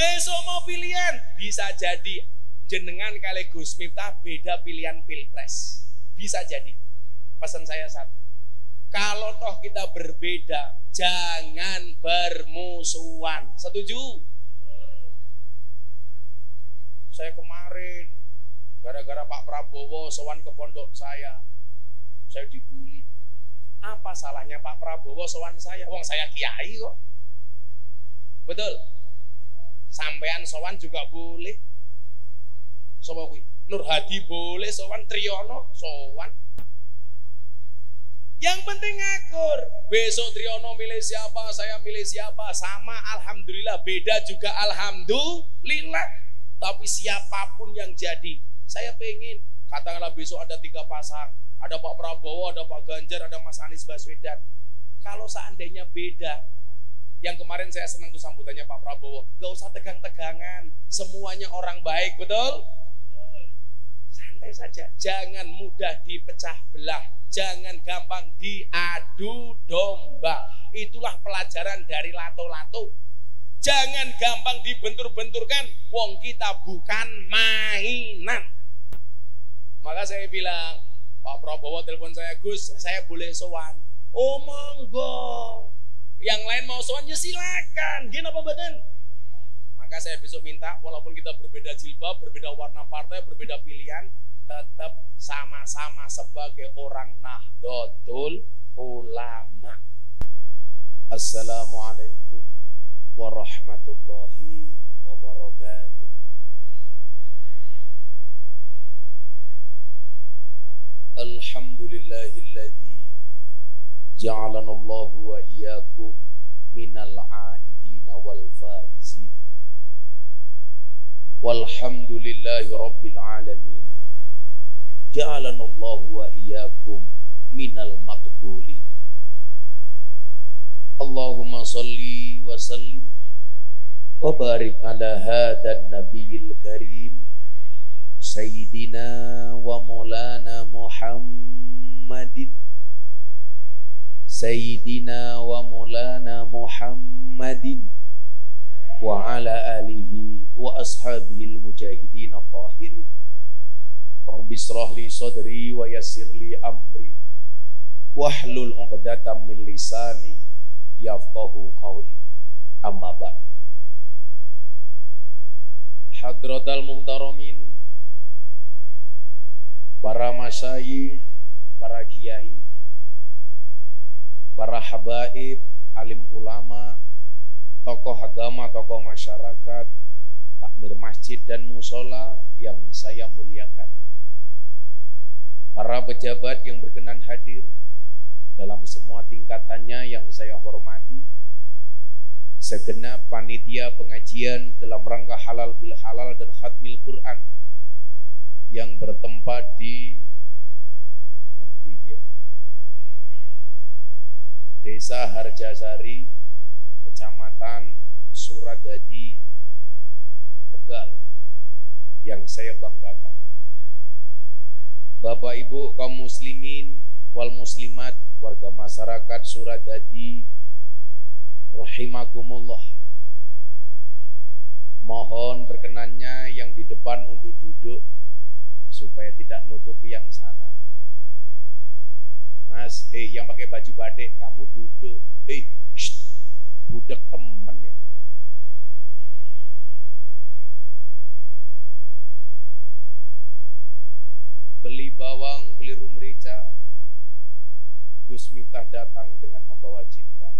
Besok mau pilihan, bisa jadi jenengan kali Gus Miftah beda pilihan pilpres. Bisa jadi. Pesan saya satu. Kalau toh kita berbeda, jangan bermusuhan. Setuju? Saya kemarin gara-gara Pak Prabowo sowan ke pondok saya dibully. Apa salahnya Pak Prabowo sowan saya? Wong saya kiai kok. Betul? Sampean sowan juga boleh. Sopo kuwi? Nur Hadi boleh sowan, Triyono sowan. Yang penting ngakur. Besok Triyono milih siapa, saya milih siapa, sama alhamdulillah, beda juga alhamdulillah. Tapi siapapun yang jadi, saya pengen katakanlah besok ada 3 pasang, ada Pak Prabowo, ada Pak Ganjar, ada Mas Anies Baswedan. Kalau seandainya beda, yang kemarin saya senang tuh sambutannya Pak Prabowo, gak usah tegang-tegangan, semuanya orang baik, betul? Santai saja, jangan mudah dipecah belah, jangan gampang diadu domba. Itulah pelajaran dari lato-lato. Jangan gampang dibentur-benturkan, wong kita bukan mainan. Maka saya bilang, Pak Prabowo telepon saya, Gus, saya boleh sowan? Oh monggo. Yang lain mau sowan ya silakan. Gini apa badan? Maka saya besok minta, walaupun kita berbeda jilbab, berbeda warna partai, berbeda pilihan, tetap sama-sama sebagai orang Nahdlatul Ulama. Assalamualaikum warahmatullahi wabarakatuh. Alhamdulillahilladzi ja'alana Allahu wa iyyakum minal 'aidina wal faizin. Walhamdulillahi rabbil alamin. Ja'alana Allahu wa iyyakum minal maqbulin. Allahumma salli wa sallim wa barik ala hadan nabiyil karim Sayyidina wa maulana Muhammadin Sayyidina wa maulana Muhammadin wa ala alihi wa ashabihi al-mujahidin at-tahirin. Rabbi shrah li sadri wa yassir li amri wahlul 'uqdatam min lisani yafqahu qawli. Amma ba'd. Hadratal muhtaramin, para masyayikh, para kiai, para habaib, alim ulama, tokoh agama, tokoh masyarakat, takmir masjid dan musola yang saya muliakan, para pejabat yang berkenan hadir dalam semua tingkatannya yang saya hormati, segenap panitia pengajian dalam rangka halal bil halal dan khatmil Quran yang bertempat di Desa Harjasari, Kecamatan Suradadi, Tegal, yang saya banggakan. Bapak Ibu kaum muslimin wal muslimat, warga masyarakat Suradadi rahimakumullah. Mohon berkenannya yang di depan untuk duduk supaya tidak nutupi yang sana. Mas, yang pakai baju batik kamu duduk. Budak temen ya. Beli bawang keliru merica, Gus Miftah datang dengan membawa cinta.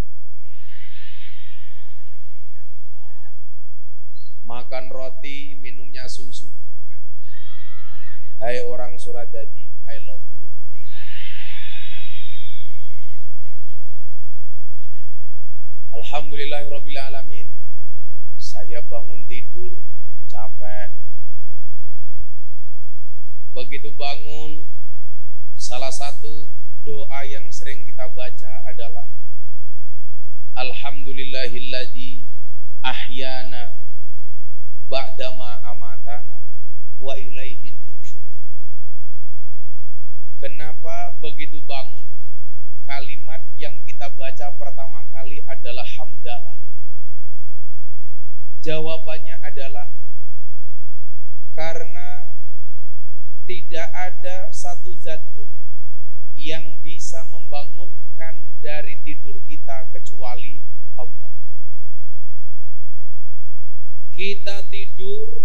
Makan roti, minumnya susu. Hai orang Suradadi, I love you. Alhamdulillahirabbil alamin. Saya bangun tidur capek. Begitu bangun, salah satu doa yang sering kita baca adalah Alhamdulillahilladzi ahyana ba'dama amatana wa ilaihin nusyur. Kenapa begitu bangun, kalimat yang kita baca pertama kali adalah hamdalah? Jawabannya Tidak ada satu zat pun yang bisa membangunkan dari tidur kita kecuali Allah. Kita tidur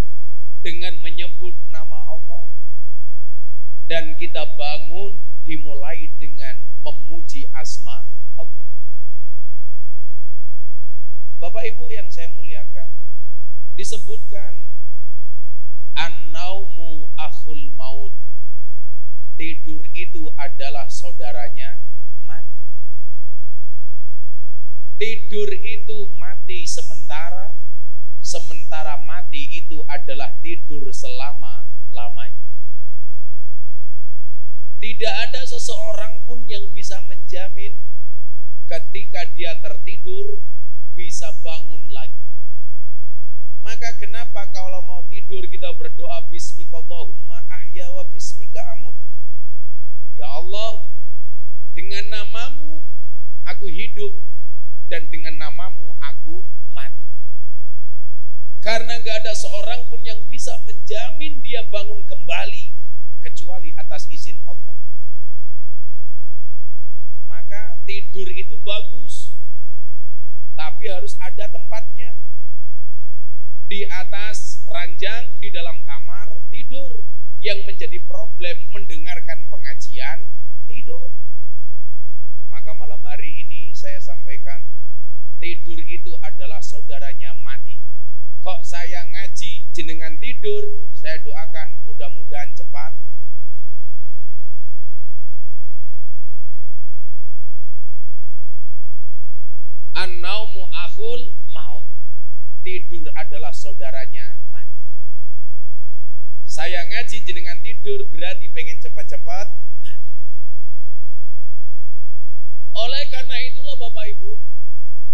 dengan menyebut nama Allah, dan kita bangun dimulai dengan memuji asma Allah. Bapak Ibu yang saya muliakan, disebutkan an-naumu akhul maut. Tidur itu adalah saudaranya mati. Tidur itu mati sementara, sementara mati itu adalah tidur selama-lamanya. Tidak ada seseorang pun yang bisa menjamin ketika dia tertidur bisa bangun lagi. Maka kenapa kalau mau tidur kita berdoa bismikallahumma ahya wa bismika amut. Ya Allah, dengan namamu aku hidup dan dengan namamu aku mati. Karena gak ada seorang pun yang bisa menjamin dia bangun kembali kecuali atas izin Allah. Maka tidur itu bagus, tapi harus ada tempatnya. Di atas ranjang, di dalam kamar, tidur. Yang menjadi problem mendengarkan pengajian, tidur. Maka malam hari ini saya sampaikan, tidur itu adalah saudaranya mati. Kok saya ngaji jenengan tidur, saya doakan mudah-mudahan cepat. An-naumu akhul maut. Tidur adalah saudaranya mati. Saya ngaji jenengan tidur berarti pengen cepat-cepat mati. Oleh karena itulah Bapak Ibu,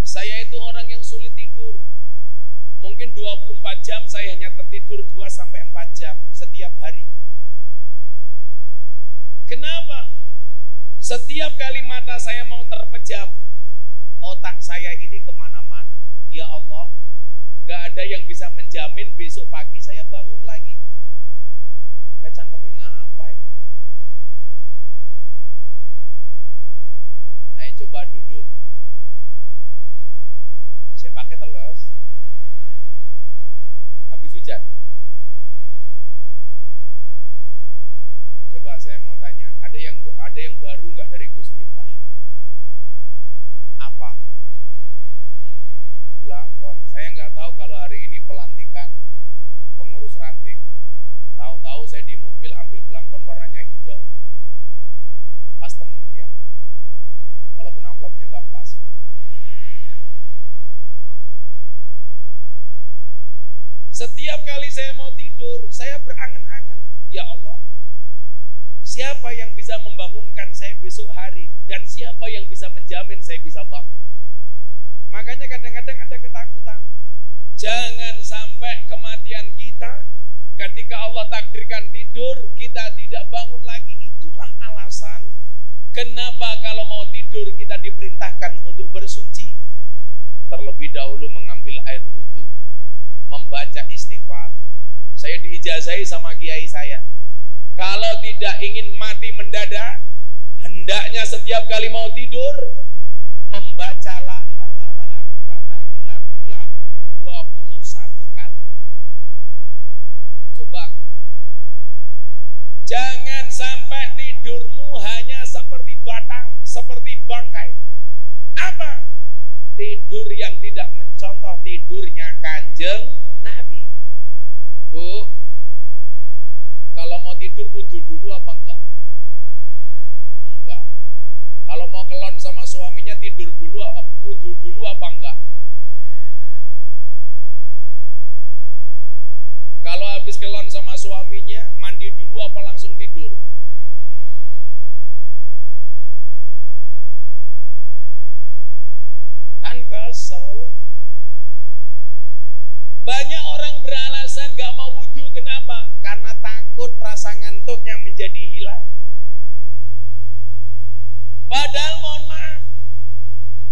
saya itu orang yang sulit tidur. Mungkin 24 jam saya hanya tertidur 2-4 jam setiap hari. Kenapa? Setiap kali mata saya mau terpejam, otak saya ini kemana-mana. Ya Allah, gak ada yang bisa menjamin besok pagi saya bangun lagi. Kayak cangkemnya ngapa ya? Ayo coba duduk. Saya pakai teles. Habis hujan. Coba saya mau tanya, ada yang baru nggak dari Gus Miftah? Apa? Belangkon. Saya nggak tahu kalau hari ini pelantikan pengurus ranting. Tahu-tahu saya di mobil ambil belangkon warnanya hijau. Pas temen ya? Ya, walaupun amplopnya nggak pas. Setiap kali saya mau tidur, saya berangan-angan, ya Allah, siapa yang bisa membangunkan saya besok hari? Dan siapa yang bisa menjamin saya bisa bangun? Makanya kadang-kadang ada ketakutan. Jangan sampai kematian kita, ketika Allah takdirkan tidur, kita tidak bangun lagi. Itulah alasan kenapa kalau mau tidur kita diperintahkan untuk bersuci. Terlebih dahulu mengambil air wudhu, membaca istighfar. Saya diijazahi sama kiai saya, kalau tidak ingin mati mendadak, hendaknya setiap kali mau tidur membaca la haula wala quwata illa billah 21 kali. Coba, jangan sampai tidurmu hanya seperti batang, seperti bangkai. Apa? Tidur yang tidak mencontoh tidurnya Kanjeng Nabi. Bu, kalau mau tidur wudu dulu apa enggak? Enggak. Kalau mau kelon sama suaminya tidur dulu, wudu dulu apa enggak? Kalau habis kelon sama suaminya, mandi dulu apa langsung tidur? Kan kesel. Banyak orang beralasan gak mau wudu, kenapa? Karena takut rasa ngantuknya menjadi hilang. Padahal mohon maaf,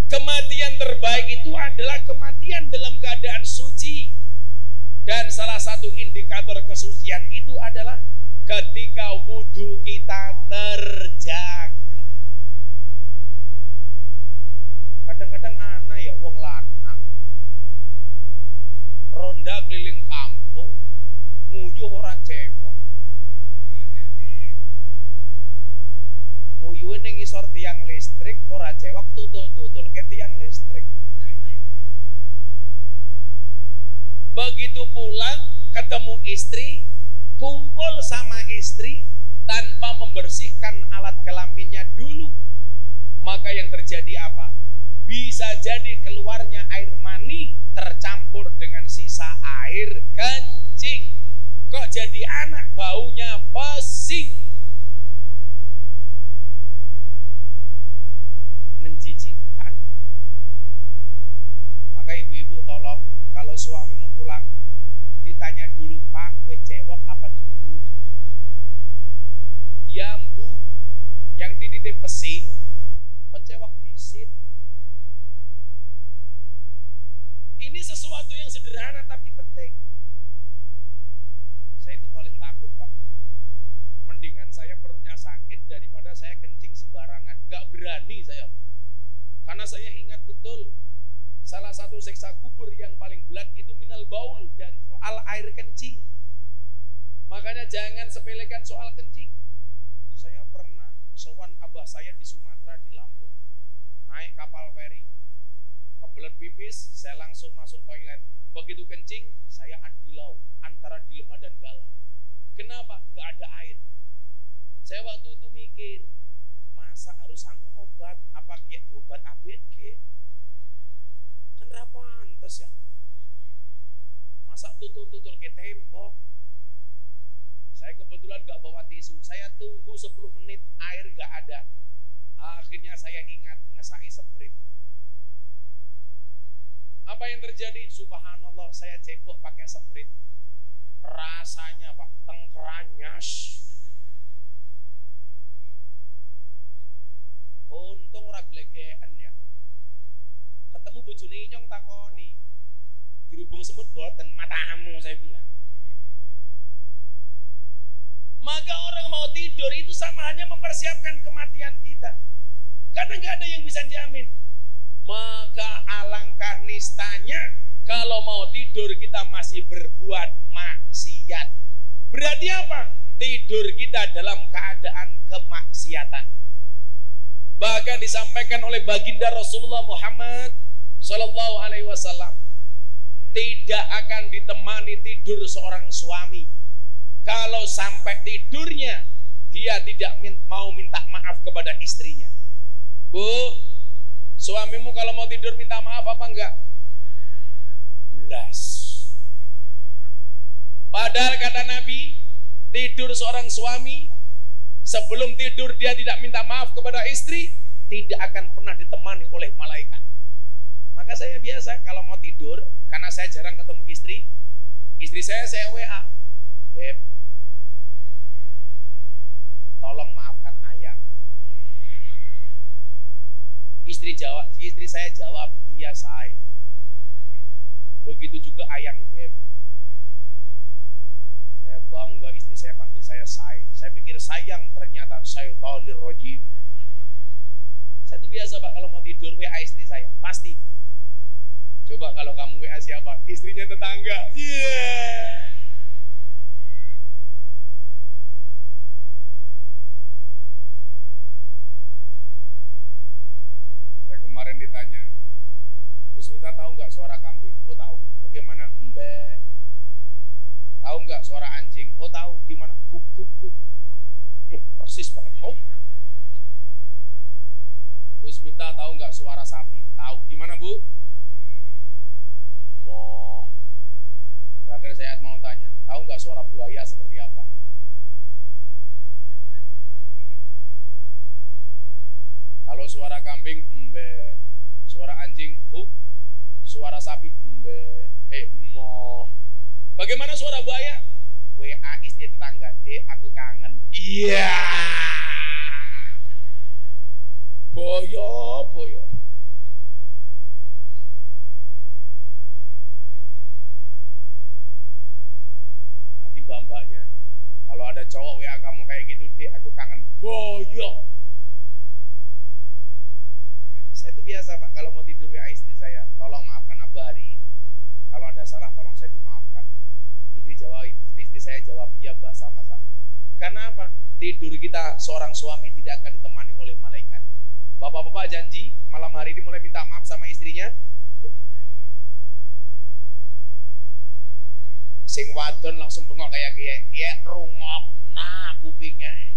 kematian terbaik itu adalah kematian dalam keadaan suci. Dan salah satu indikator kesucian itu adalah ketika wudhu kita terjaga. Kadang-kadang aneh ya wong lanang ronda keliling kampung nguyuh ora cewek. Nguyuhe ning ngisor tiang listrik ora cewek tutul-tutul ke tiang listrik. Begitu pulang ketemu istri, kumpul sama istri tanpa membersihkan alat kelaminnya dulu. Maka yang terjadi apa? Bisa jadi keluarnya air mani tercampur dengan sisa air kencing. Kok jadi anak baunya pesing. Menjijikkan. Maka ibu-ibu tolong kalau suamimu pulang ditanya dulu, Pak, kowe cewek apa dulu? Diambu yang dititip pesing, kon cewek disit. Ini sesuatu yang sederhana tapi penting. Saya itu paling takut, Pak. Mendingan saya perutnya sakit daripada saya kencing sembarangan. Gak berani saya. Karena saya ingat betul salah satu siksa kubur yang paling berat itu minal baul, dari soal air kencing. Makanya jangan sepelekan soal kencing. Saya pernah sowan abah saya di Sumatera, di Lampung, naik kapal feri, kebelet pipis, saya langsung masuk toilet. Begitu kencing, saya andilau antara dilema dan galau. Kenapa? Gak ada air. Saya waktu itu mikir, masa harus sanggup obat? Apa kayak obat ABG? Kan pantes ya. Masa tutul-tutul ke tembok? Saya kebetulan gak bawa tisu. Saya tunggu 10 menit, air gak ada. Akhirnya saya ingat ngesai sprit. Apa yang terjadi? Subhanallah, saya cebok pakai sprit. Rasanya Pak, tengkeranyas. Untung ora glegeken ya. Ketemu bojone nyong takoni, dirubung semut boten, matamu saya bilang. Maka orang mau tidur itu sama hanya mempersiapkan kematian kita. Karena nggak ada yang bisa jamin. Maka alangkah nistanya kalau mau tidur kita masih berbuat maksiat. Berarti apa? Tidur kita dalam keadaan kemaksiatan. Bahkan disampaikan oleh baginda Rasulullah Muhammad Sallallahu Alaihi Wasallam, tidak akan ditemani tidur seorang suami kalau sampai tidurnya dia tidak mau minta maaf kepada istrinya. Bu, suamimu kalau mau tidur minta maaf apa enggak? Belas. Padahal kata Nabi, tidur seorang suami sebelum tidur dia tidak minta maaf kepada istri, tidak akan pernah ditemani oleh malaikat. Maka saya biasa kalau mau tidur, karena saya jarang ketemu istri saya WA, Beb, tolong maafkan ayang. Istri saya jawab, iya say. Begitu juga ayang, Beb. Saya bangga istri saya panggil saya say. Saya pikir sayang, ternyata syaitonir rajim. Saya itu biasa Pak kalau mau tidur WA istri saya, pasti. Coba kalau kamu WA siapa? Istrinya tetangga. Yeah. Saya kemarin ditanya, Gus Miftah tahu nggak suara kambing? Oh tahu. Bagaimana? Mbak. Tahu nggak suara anjing? Oh tahu. Gimana? Guk guk guk. Persis banget. Oh. Gus Miftah tahu nggak suara sapi? Tahu. Gimana Bu? Mo. Terakhir saya mau tanya, tahu nggak suara buaya seperti apa? Kalau suara kambing, embe. Suara anjing, suara sapi, embe. Mo. Bagaimana suara buaya? WA istri tetangga, Dek aku kangen. Iya. Boyo, boyo. Hati mbak-mbaknya, kalau ada cowok WA kamu kayak gitu, Dek, aku kangen. Boyo. Saya itu biasa, Pak, kalau mau tidur WA istri saya, tolong maafkan Abah hari ini. Kalau ada salah tolong saya dimaafkan. Istri saya jawab, iya Mbak, sama-sama. Karena apa? Tidur kita seorang suami tidak akan ditemani oleh malaikat. Bapak-bapak janji malam hari ini mulai minta maaf sama istrinya. Sing wadon langsung bengok kayak rungok nah kupingnya.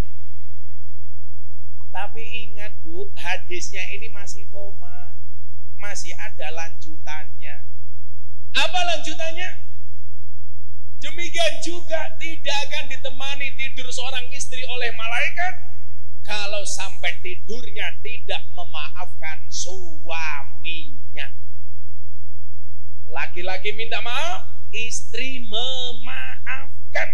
Tapi ingat Bu, hadisnya ini masih koma. Masih ada lanjutannya. Apa lanjutannya? Demikian juga tidak akan ditemani tidur seorang istri oleh malaikat kalau sampai tidurnya tidak memaafkan suaminya. Laki-laki minta maaf, istri memaafkan.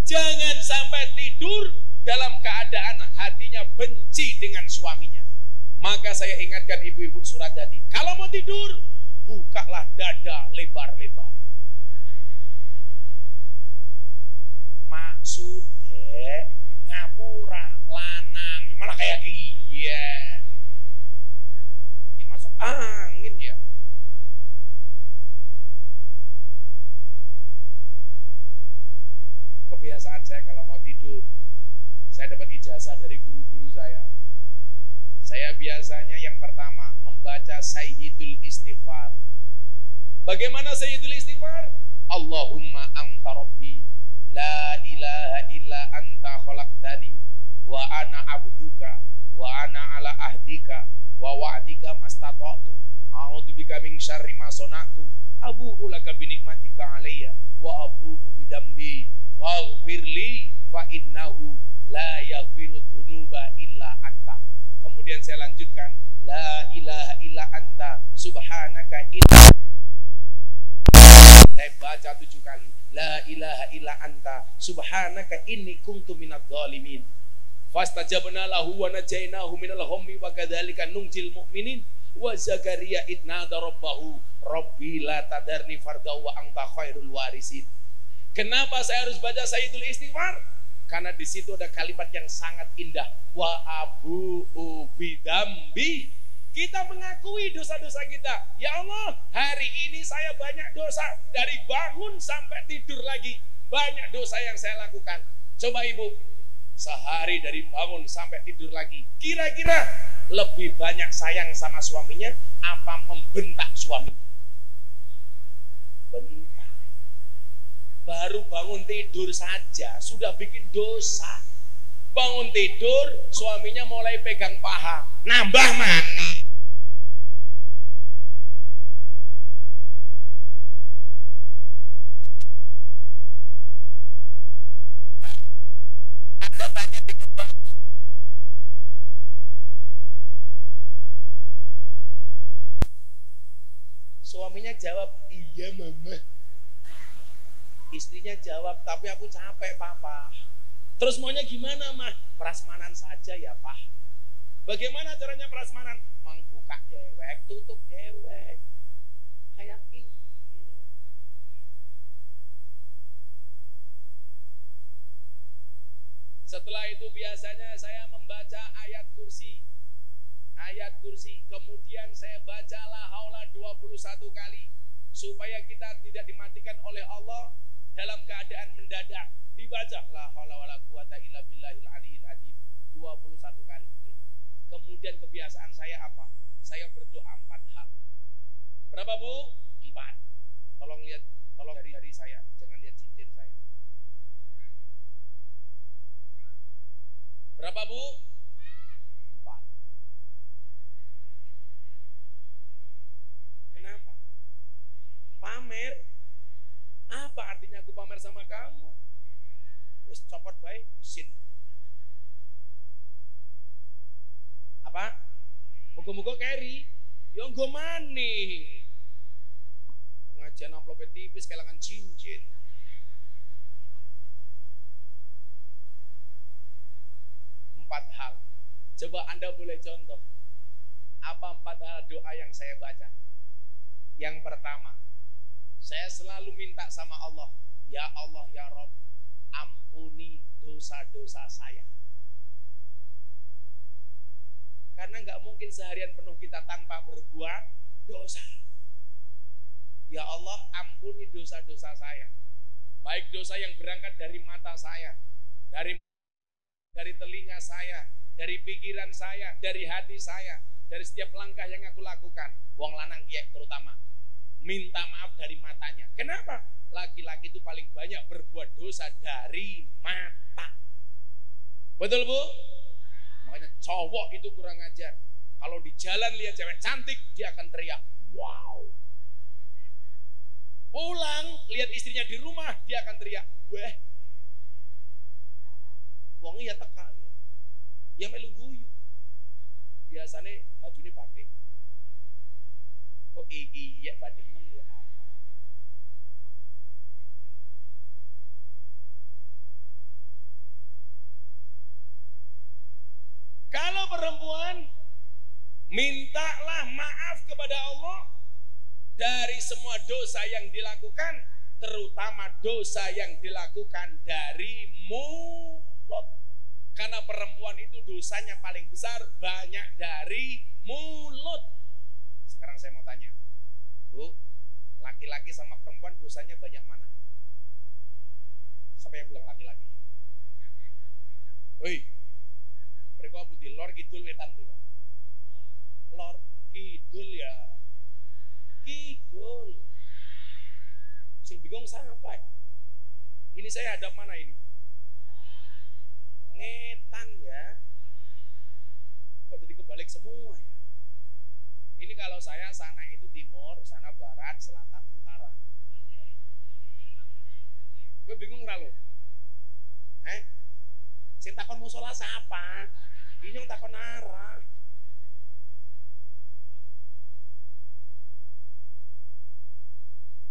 Jangan sampai tidur dalam keadaan hatinya benci dengan suaminya. Maka saya ingatkan ibu-ibu surat tadi, kalau mau tidur, bukalah dada lebar-lebar. Maksudnya ngapura lanang malah kayak iya. Ini masuk angin ya. Kebiasaan saya kalau mau tidur, saya dapat ijazah dari guru-guru saya. Saya biasanya yang pertama membaca Sayyidul Istighfar. Bagaimana Sayyidul Istighfar? Allahumma anta rabbi, la ilaha illa anta khalaqtani, wa ana abduka, wa ana ala ahdika, wa wa'dika mastata'tu, a'udzubika min syarri ma sana'tu, abu'u laka bi nikmatika alayya, wa abu'u bi dambi, waghfirli fa innahu la yaghfiru dzunuba illa anta. Kemudian saya lanjutkan, la ilaha illa anta subhanaka inna. Saya baca 7 kali, la ilaha illa anta subhanaka inni kuntu minadh dhalimin. Fastajabna lahu wa najainahu minal ghammi wa kadzalika nunjil mu'minin. Wa Zakaria idnada rabbahu rabbi la tadarni farda wa anta khairul warisin. Kenapa saya harus baca Sayyidul Istighfar? Karena di situ ada kalimat yang sangat indah, wa abu'u bidambi. Kita mengakui dosa-dosa kita. Ya Allah, hari ini saya banyak dosa, dari bangun sampai tidur lagi banyak dosa yang saya lakukan. Coba ibu, sehari dari bangun sampai tidur lagi, kira-kira lebih banyak sayang sama suaminya apa membentak suaminya? Bentak. Baru bangun tidur saja sudah bikin dosa. Bangun tidur, suaminya mulai pegang paha, nambah mani. Anda tanya dengan bagus. Suaminya jawab, iya mama. Istrinya jawab, tapi aku capek papa. Terus maunya gimana mah? Prasmanan saja ya pak. Bagaimana caranya prasmanan? Membuka dewek, tutup dewek. Kayak ini. Setelah itu biasanya saya membaca ayat kursi. Ayat kursi. Kemudian saya baca la haula 21 kali. Supaya kita tidak dimatikan oleh Allah dalam keadaan mendadak. Dibaca la haula wala quwata illa billahil aliyil adzim 21 kali. Kemudian kebiasaan saya apa? Saya berdoa 4 hal. Berapa Bu? 4. Tolong lihat, tolong jari-jari saya, jangan lihat cincin saya. Berapa Bu? 4. Kenapa? Pamer. Apa artinya aku pamer sama kamu? Wis copot baik, isin. Apa? Muga-muga carry. Yo nggo maning. Pengajian amplopnya tipis kelangan cincin. Empat hal. Coba Anda boleh contoh. Apa 4 hal doa yang saya baca? Yang pertama, saya selalu minta sama Allah, ya Allah ya Rabb, ampuni dosa-dosa saya. Karena nggak mungkin seharian penuh kita tanpa berbuat dosa. Ya Allah, ampuni dosa-dosa saya. Baik dosa yang berangkat dari mata saya, dari telinga saya, dari pikiran saya, dari hati saya, dari setiap langkah yang aku lakukan. Wong lanang kiai terutama minta maaf dari matanya. Kenapa? Laki-laki itu paling banyak berbuat dosa dari mata. Betul Bu? Makanya cowok itu kurang ajar. Kalau di jalan lihat cewek cantik, dia akan teriak, wow. Pulang, lihat istrinya di rumah, dia akan teriak, weh. Wongnya ya teka. Ya melu guyu. Biasanya bajunya batik. Oh iya batik. Kalau perempuan, mintalah maaf kepada Allah dari semua dosa yang dilakukan, terutama dosa yang dilakukan dari mulut. Karena perempuan itu dosanya paling besar, banyak dari mulut. Sekarang saya mau tanya, Bu, laki-laki sama perempuan dosanya banyak mana? Siapa yang bilang laki-laki? Woi, mereka putih lor kidul wetan tuh ya. Lor kidul ya. Kidul. Sing bingung sampai. Ini saya hadap mana ini? Ngetan ya. Kok jadi kebalik semua ya? Ini kalau saya sana itu timur, sana barat, selatan, utara. Gue bingung nggak lo? Sing takon musola siapa? Ini yang takon arah.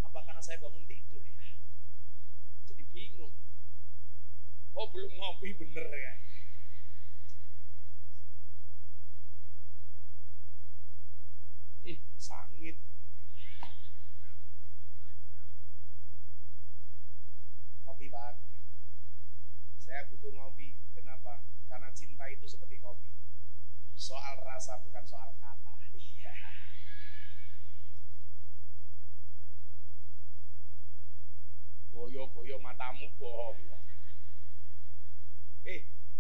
Apa karena saya bangun tidur ya? Jadi bingung. Oh belum ngopi bener ya? Sangit. Kopi Pak. Saya butuh ngopi. Kenapa? Karena cinta itu seperti kopi. Soal rasa bukan soal kata. Iya. Boyo-boyo matamu boyo.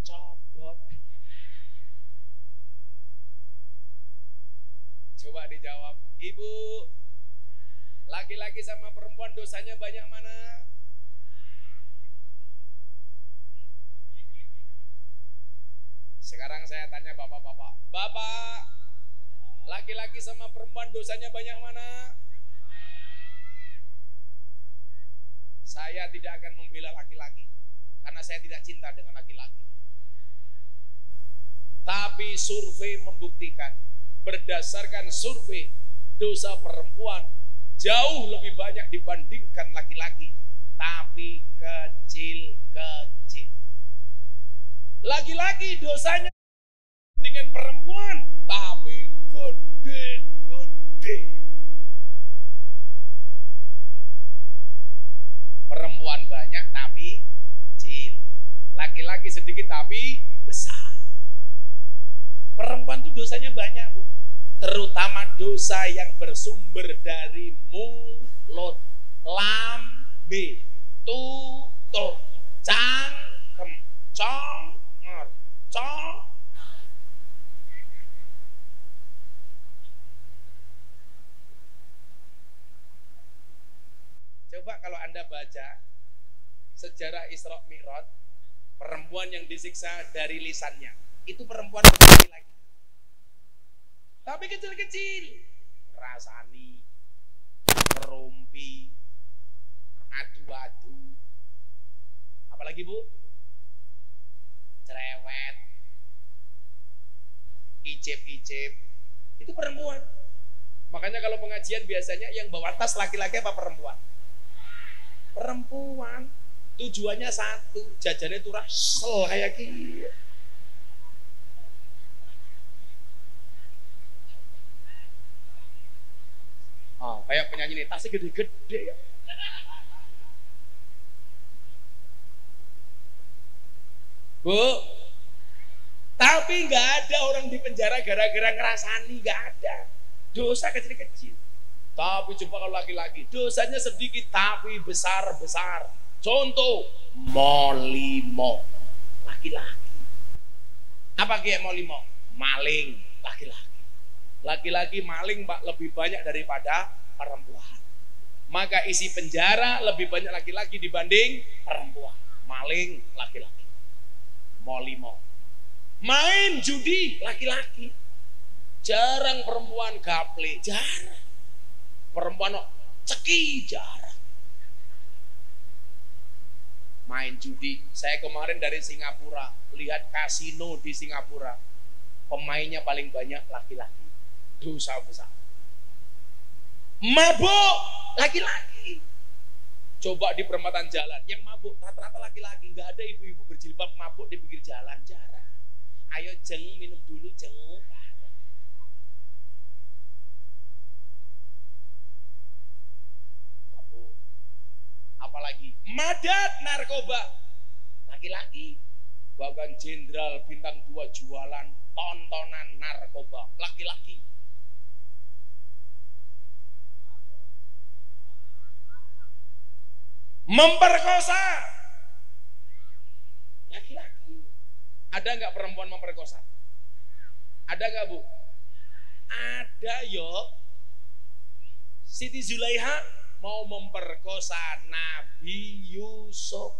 Codot. Coba dijawab. Ibu, laki-laki sama perempuan dosanya banyak mana? Sekarang saya tanya bapak-bapak. Bapak, laki-laki sama perempuan dosanya banyak mana? Saya tidak akan membela laki-laki karena saya tidak cinta dengan laki-laki. Tapi survei membuktikan, berdasarkan survei, dosa perempuan jauh lebih banyak dibandingkan laki-laki, tapi kecil-kecil. Laki-laki dosanya dengan perempuan, tapi gede-gede. Perempuan banyak tapi kecil. Laki-laki sedikit tapi besar. Perempuan itu dosanya banyak, Bu. Terutama dosa yang bersumber dari mulut, lambe, tutuk, cangkem, congor, cong. Coba kalau Anda baca sejarah Isra Mi'raj, perempuan yang disiksa dari lisannya, itu perempuan laki-laki. Tapi kecil-kecil, rasani, merumpi, adu-adu. Apalagi Bu? Cerewet, icip-icip. Itu perempuan. Makanya kalau pengajian biasanya yang bawa tas laki-laki apa perempuan? Perempuan. Tujuannya satu, jajannya itu rasel kayak gini. Oh, kayak penyanyi nih, tasnya gede-gede ya. Bu, tapi nggak ada orang di penjara gara-gara ngerasani, nggak ada. Dosa kecil-kecil. Tapi coba kalau laki-laki, dosanya sedikit tapi besar-besar. Contoh, molimo, laki-laki. Apa kayak molimo? Maling, laki-laki. Laki-laki maling lebih banyak daripada perempuan. Maka isi penjara lebih banyak laki-laki dibanding perempuan. Maling, laki-laki. Molimo. Main judi laki-laki. Jarang perempuan gaple, jarang. Perempuan ceki, jarang. Main judi. Saya kemarin dari Singapura, lihat kasino di Singapura. Pemainnya paling banyak laki-laki. Dosa besar. Mabuk laki-laki. Coba di perempatan jalan, yang mabuk rata-rata laki-laki. Nggak ada ibu-ibu berjilbab mabuk di pinggir jalan, jarang. Ayo jeng, minum dulu jeng. Mabuk. Apalagi madat narkoba, laki-laki. Bahkan jenderal bintang 2 jualan tontonan narkoba, laki-laki. Memperkosa, laki-laki. Ada nggak perempuan memperkosa? Ada nggak, Bu? Ada, yo. Siti Zulaiha mau memperkosa Nabi Yusuf.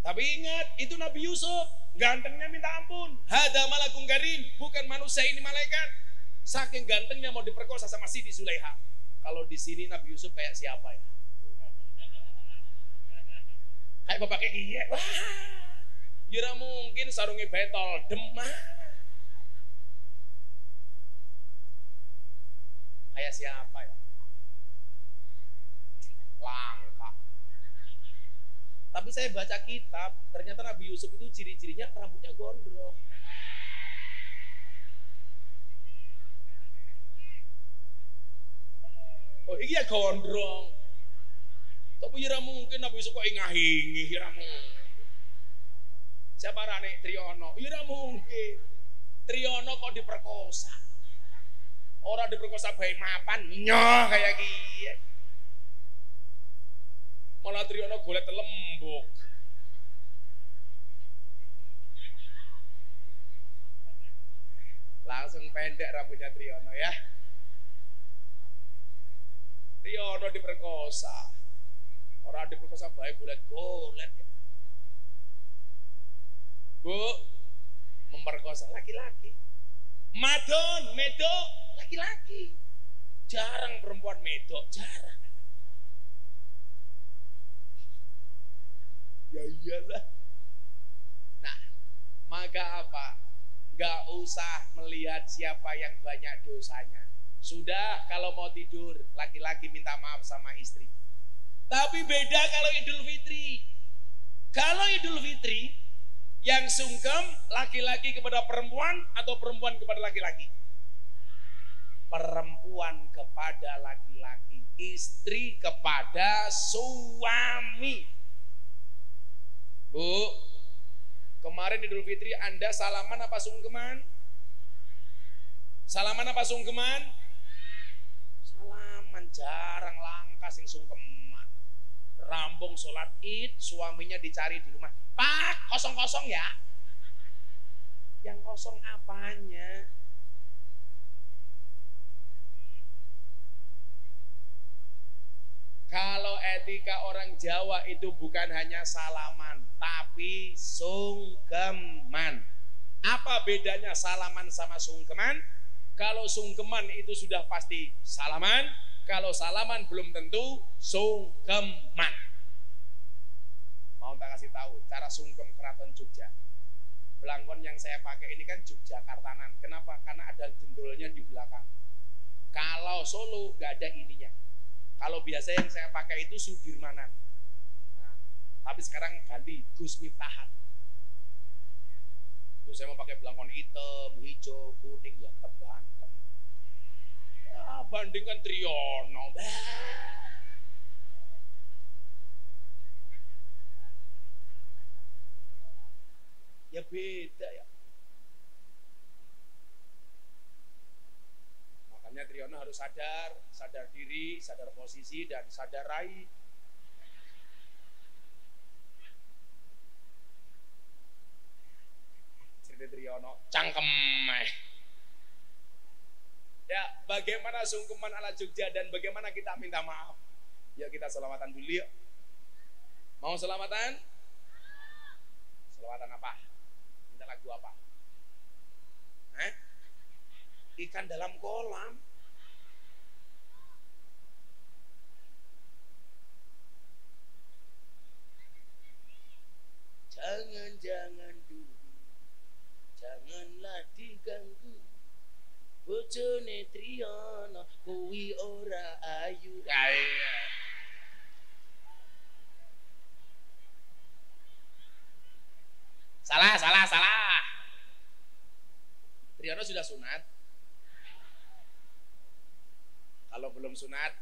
Tapi ingat, itu Nabi Yusuf gantengnya minta ampun. Hada malakun karim, bukan manusia, ini malaikat. Saking gantengnya mau diperkosa sama Siti Zulaiha. Kalau di sini Nabi Yusuf kayak siapa ya? Kayak bapak kayak iya. Wah, ya mungkin sarungnya betol demam. Kayak siapa ya? Langka. Tapi saya baca kitab, ternyata Nabi Yusuf itu ciri-cirinya rambutnya gondrong. Oh iya gondrong. Tapi ya mungkin Nabi Yusuf kok ingahingi, ya mungkin. Siapa rane Triono? Ya mungkin. Triono kok diperkosa. Orang diperkosa bayi mapan, nyoh kayak gini. Malah Triono golek lembuk. Langsung pendek rambutnya Triono ya. Triono diperkosa. Orang diperkosa baik golet ya. Bu, memperkosa laki-laki. Madon, medok, laki-laki. Jarang perempuan medok, jarang. Ya iyalah. Nah, maka apa? Gak usah melihat siapa yang banyak dosanya. Sudah, kalau mau tidur, laki-laki minta maaf sama istri. Tapi beda kalau Idul Fitri. Kalau Idul Fitri, yang sungkem laki-laki kepada perempuan atau perempuan kepada laki-laki? Perempuan kepada laki-laki, istri kepada suami. Bu, kemarin Idul Fitri Anda salaman apa sungkeman? Salaman apa sungkeman? Salaman, jarang, langka sing sungkeman. Rambung sholat id, suaminya dicari di rumah. Pak, kosong-kosong ya? Yang kosong apanya? Kalau etika orang Jawa itu bukan hanya salaman, tapi sungkeman. Apa bedanya salaman sama sungkeman? Kalau sungkeman itu sudah pasti salaman, kalau salaman belum tentu sungkeman. Mau tak kasih tahu cara sungkem Keraton Jogja. Belangkon yang saya pakai ini kan Jogjakartanan. Kenapa? Karena ada jendolnya di belakang. Kalau Solo nggak ada ininya. Kalau biasa yang saya pakai itu Sudirmanan. Nah, tapi sekarang ganti Gus Miftahan. Terus saya mau pakai belangkon hitam, hijau, kuning, ya tetap ganteng. Ya, bandingkan Triono. beda ya. Makanya Triyono harus sadar diri, sadar posisi, dan sadar rai. Cerita Triyono, cangkem. Ya, bagaimana sungkeman ala Jogja dan bagaimana kita minta maaf? Yuk kita selawatan dulu yuk. Mau selawatan? Selawatan apa? Minta lagu apa? Ikan dalam kolam. Jangan dulu, janganlah diganggu. Bojone Triyono kuwi ora ayu. Salah. Triyono sudah sunat. Kalau belum sunat,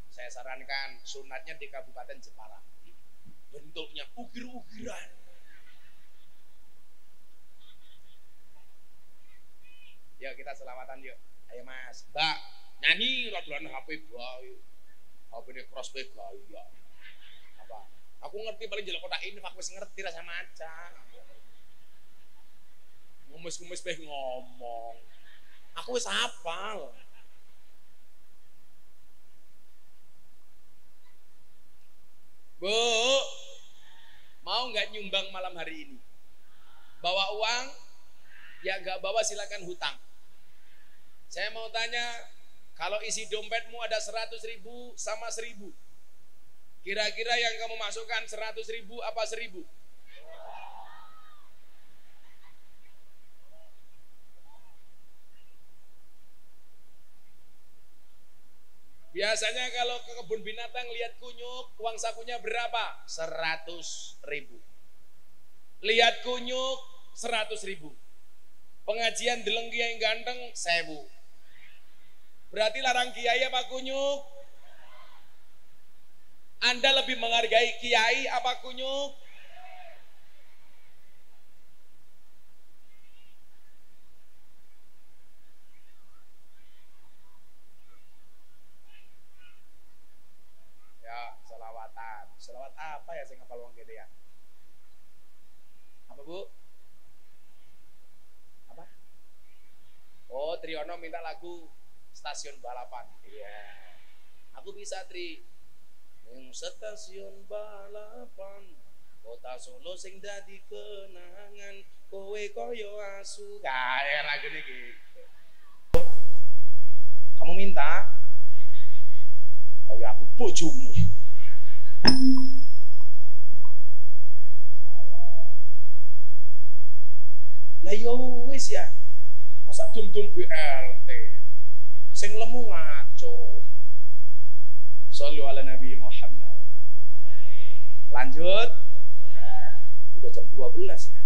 saya sarankan sunatnya di Kabupaten Jepara. Bentuknya ukir-ukiran. Yuk kita selawatan yuk. Ayo Mas, Mbak, nyanyi laguan HP bae. HP ini crossback gaya. Apa? Aku ngerti paling jelek kotak ini, aku wis ngerti rasa maca. Ngumis-ngumis bae ngomong. Aku wis hafal. Bu, mau nggak nyumbang malam hari ini? Bawa uang? Ya nggak bawa silakan hutang. Saya mau tanya, kalau isi dompetmu ada 100.000 sama 1.000, kira-kira yang kamu masukkan 100.000 apa 1.000? Biasanya kalau ke kebun binatang lihat kunyuk, uang sakunya berapa? 100.000. Lihat kunyuk 100.000. Pengajian deleng kiai ganteng 1.000. Berarti larang kiai apa kunyuk? Anda lebih menghargai kiai apa kunyuk? Ya, selawatan. Selawat apa ya saya ngapal wong gede ya? Apa Bu? Apa? Oh, Triyono minta lagu Stasiun Balapan. Iya. Aku bisa Tri. Ning stasiun balapan, kota Solo sing dadi kenangan, kowe koyo asu. Kayak lagu niki. Kamu minta? Oh ya aku bojomu. Lah yo wis ya. Masa dum-dum BLT. Sing lemu ngaco. Shallu ala Nabi Muhammad. Lanjut. Udah jam 12 ya.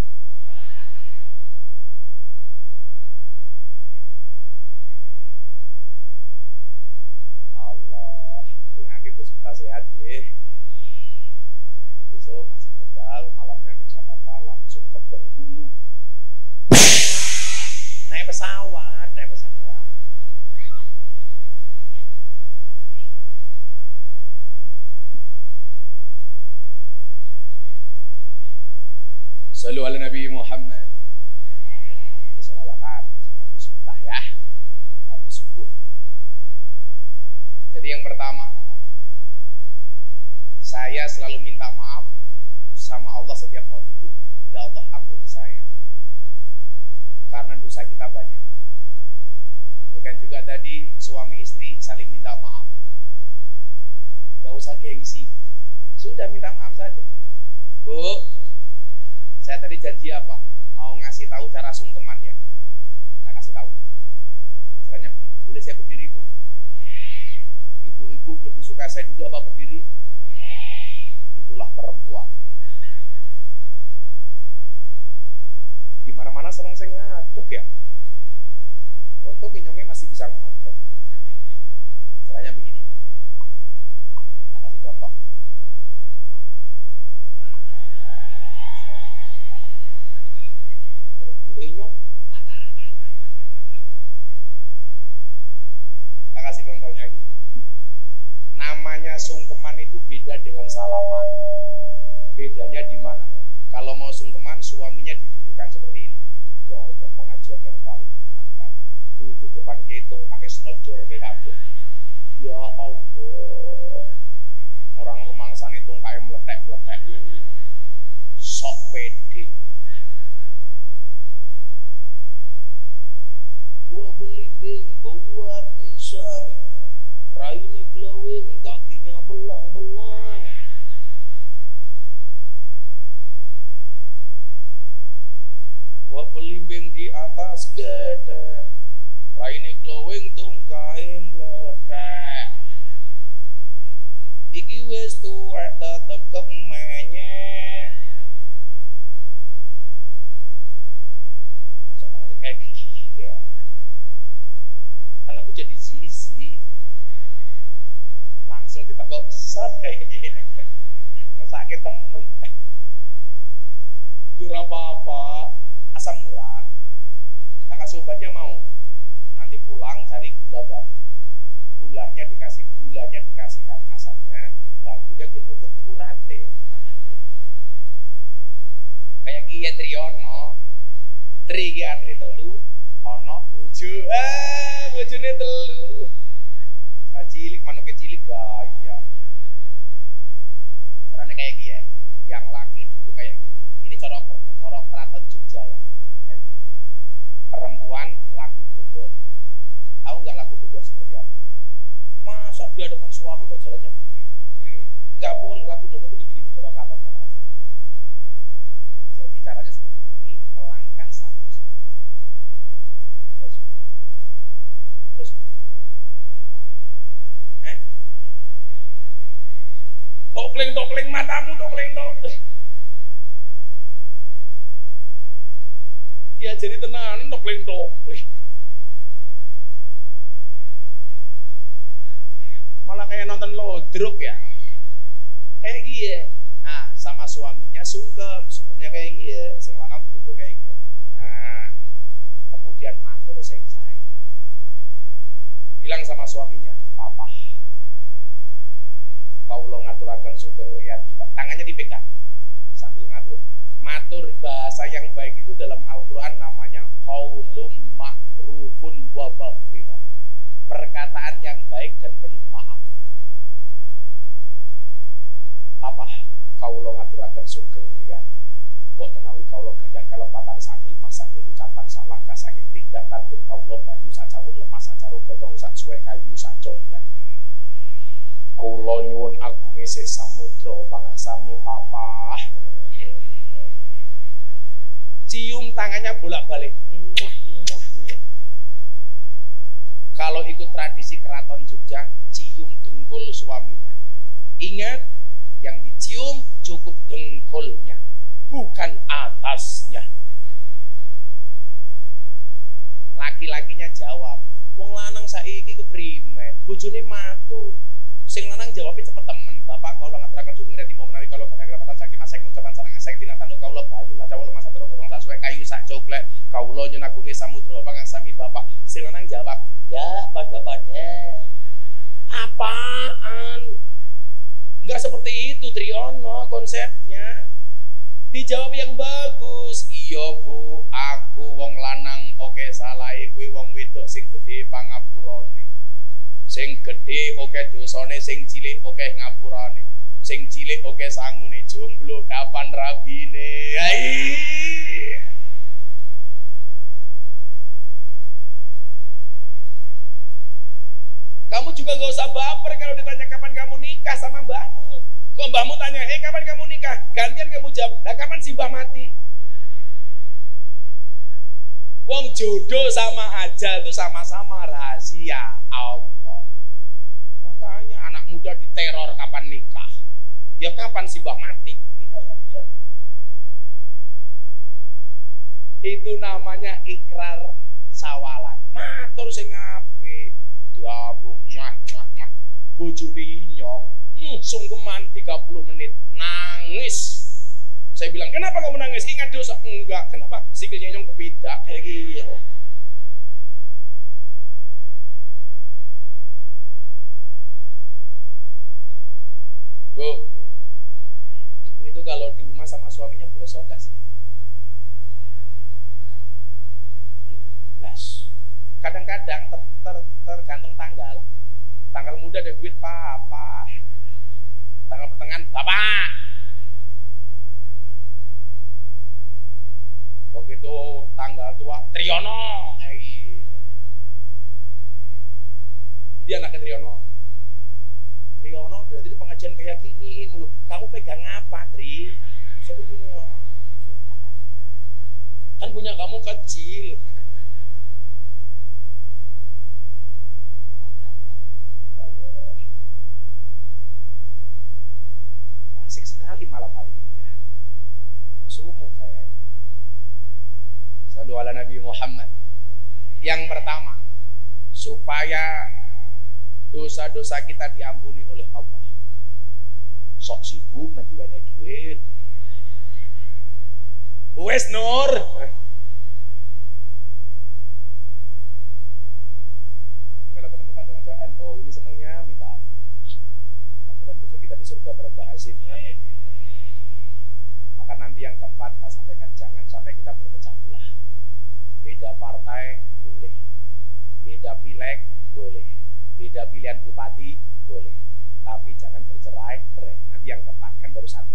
Allah, dengar Gus kita sehat ya. Ini besok masih Tegal, malamnya ke Jakarta, langsung ke Bengkulu. Naik pesawat. Sallu ala Nabi Muhammad. Salawatan sama bismillah ya. Habis subuh. Jadi yang pertama, saya selalu minta maaf sama Allah setiap mau tidur. Ya Allah ampuni saya, karena dosa kita banyak. Demikian juga tadi suami istri saling minta maaf. Gak usah gengsi, sudah minta maaf saja. Bu, saya tadi janji apa? Mau ngasih tahu cara sungkeman ya. Saya kasih tahu. Caranya begini. Boleh saya berdiri Bu? Ibu-ibu lebih suka saya duduk apa berdiri? Itulah perempuan. Di mana-mana senang saya ngadeg ya. Untuk inyongnya masih bisa ngadeg. Caranya begini. Saya kasih contoh. Bedanya di mana? Kalau mau sungkeman, suaminya didudukan seperti ini. Ya Allah, pengajian yang paling menyenangkan. Duduk depan ketung, pakai selonjor ke kabel. Ya Allah, orang rumangsane tungkae meletek-meletek. Sok pede. Gua belimbing, buat pisang, raine glowing, kakinya belang-belang. Gua belimbing di atas gede, raine glowing, tungkae meletek. Iki wis tuwek tetep kemenyek. Masa pengajian kayak gini ya? Kan aku jadi sisi langsung ditekuk set kayak gini. Sakit temen. Jura apa-apa, asam urat. Nah kasih obatnya mau. Nanti pulang cari gula batu. Gulanya dikasihkan asamnya, batunya genutuk urate. Nah, kayak kiye Triyono. Tri ki atri telu, ono bojo. Bojone telu. Cilik manuke cilik gaya. Caranya kayak gini, yang laki duduk kayak gini. Ini cara keraton Jogja ya. Kayak gini. Perempuan laku dodok. Tahu nggak laku dodok seperti apa? Masa di hadapan suami kok jalannya begini? Nggak boleh, laku dodok itu begini. Cara keraton apa aja. Jadi caranya seperti ini, melangkah satu-satu. Terus tokling matamu, tokling. Ya jadi tenanin tokling. Malah kayak nonton lodruk ya. Kayak gini. Nah, sama suaminya sungkem, sungkemnya kayak gini, sing lanang duduk kayak gini. Nah, kemudian matur sing sae. Bilang sama suaminya, "Papa, kaulo ngaturaken sugeng riyadi." Tangannya dipegang sambil ngatur. Matur bahasa yang baik itu dalam Al-Qur'an namanya qaulum ma'rufun wa maghfirah. Perkataan yang baik dan penuh maaf. Papa, kaulo ngaturaken sugeng riyadi. Mbok menawi kaulo gadah kalepatan saklimah saking ucapan salangkah saking tindak tanduk kaulo banyu sacawuk lemas sacaru godhong sak suwek kayu sak coplek. Kula nyuwun agunge sih samudra pangasami papa. Cium tangannya bolak-balik. Kalau ikut tradisi keraton Jogja, cium dengkul suaminya. Ingat, yang dicium cukup dengkulnya, bukan atasnya. Laki-lakinya jawab, wong lanang saiki keprimen, bojone matur. Sing lanang jawabnya cepet temen, Bapak kalau ngaturaken sugeng riyadi mbok menawi kalau gadah kerapatan saking mas saking ucapan sarangan saking tinatanduk kawula banyu sacawa lemas sacara godhong sak suwek kayu sak coklek kawula nyun agunge samudra pangarsami Bapak. Sing lanang jawab, ya pada-pada. Apaan? Enggak seperti itu Triyono konsepnya. Dijawab yang bagus. Iya Bu, aku wong lanang oke salahe kuwi wong wedok sing gedhe pangapurane. Sing gedhe oke dosane, sing cilik oke ngapurane. Sing cilik oke sangune, jomblo kapan rabine. Kamu juga gak usah baper kalau ditanya kapan kamu nikah sama mbahmu. Kok mbahmu tanya, kapan kamu nikah? Gantian kamu jawab, lah kapan si mbah mati? Wong jodoh sama aja itu sama-sama rahasia Allah. Makanya anak muda diteror kapan nikah. Ya kapan si mbah mati? Itu namanya ikrar sawalan. Matur sing apik. Diambung nyah. Bojone inyong. Sungkeman 30 menit nangis. Saya bilang, kenapa kamu nangis? Ingat dosa? Enggak. Kenapa? Sikilnya nyong kepidak kayak gitu. Bu, ibu itu kalau di poso enggak sih? Kadang-kadang tergantung tanggal. Tanggal muda ada duit papa, tanggal pertengahan bapak. Begitu tanggal tua Triyono. Dia anak Triyono. Triyono berarti di pengajian kayak gini mulu. Kamu pegang apa, Tri? Sebetulnya kan punya kamu kecil. Asik sekali malam hari ini ya. Sumuh saya. Sallu ala Nabi Muhammad. Yang pertama, supaya dosa-dosa kita diampuni oleh Allah. Sok sibuk menjualnya duit. Wes Nur. Kalau ketemu kantor-kantor NO ini senengnya minta ampun. Mudah-mudahan besok kita di surga berbahasin. Amin. Maka nanti yang keempat saya sampaikan, jangan sampai kita berpecah belah. Beda partai boleh, beda pileg boleh, beda pilihan bupati boleh, tapi jangan bercerai berai. Nanti yang keempat kan baru satu.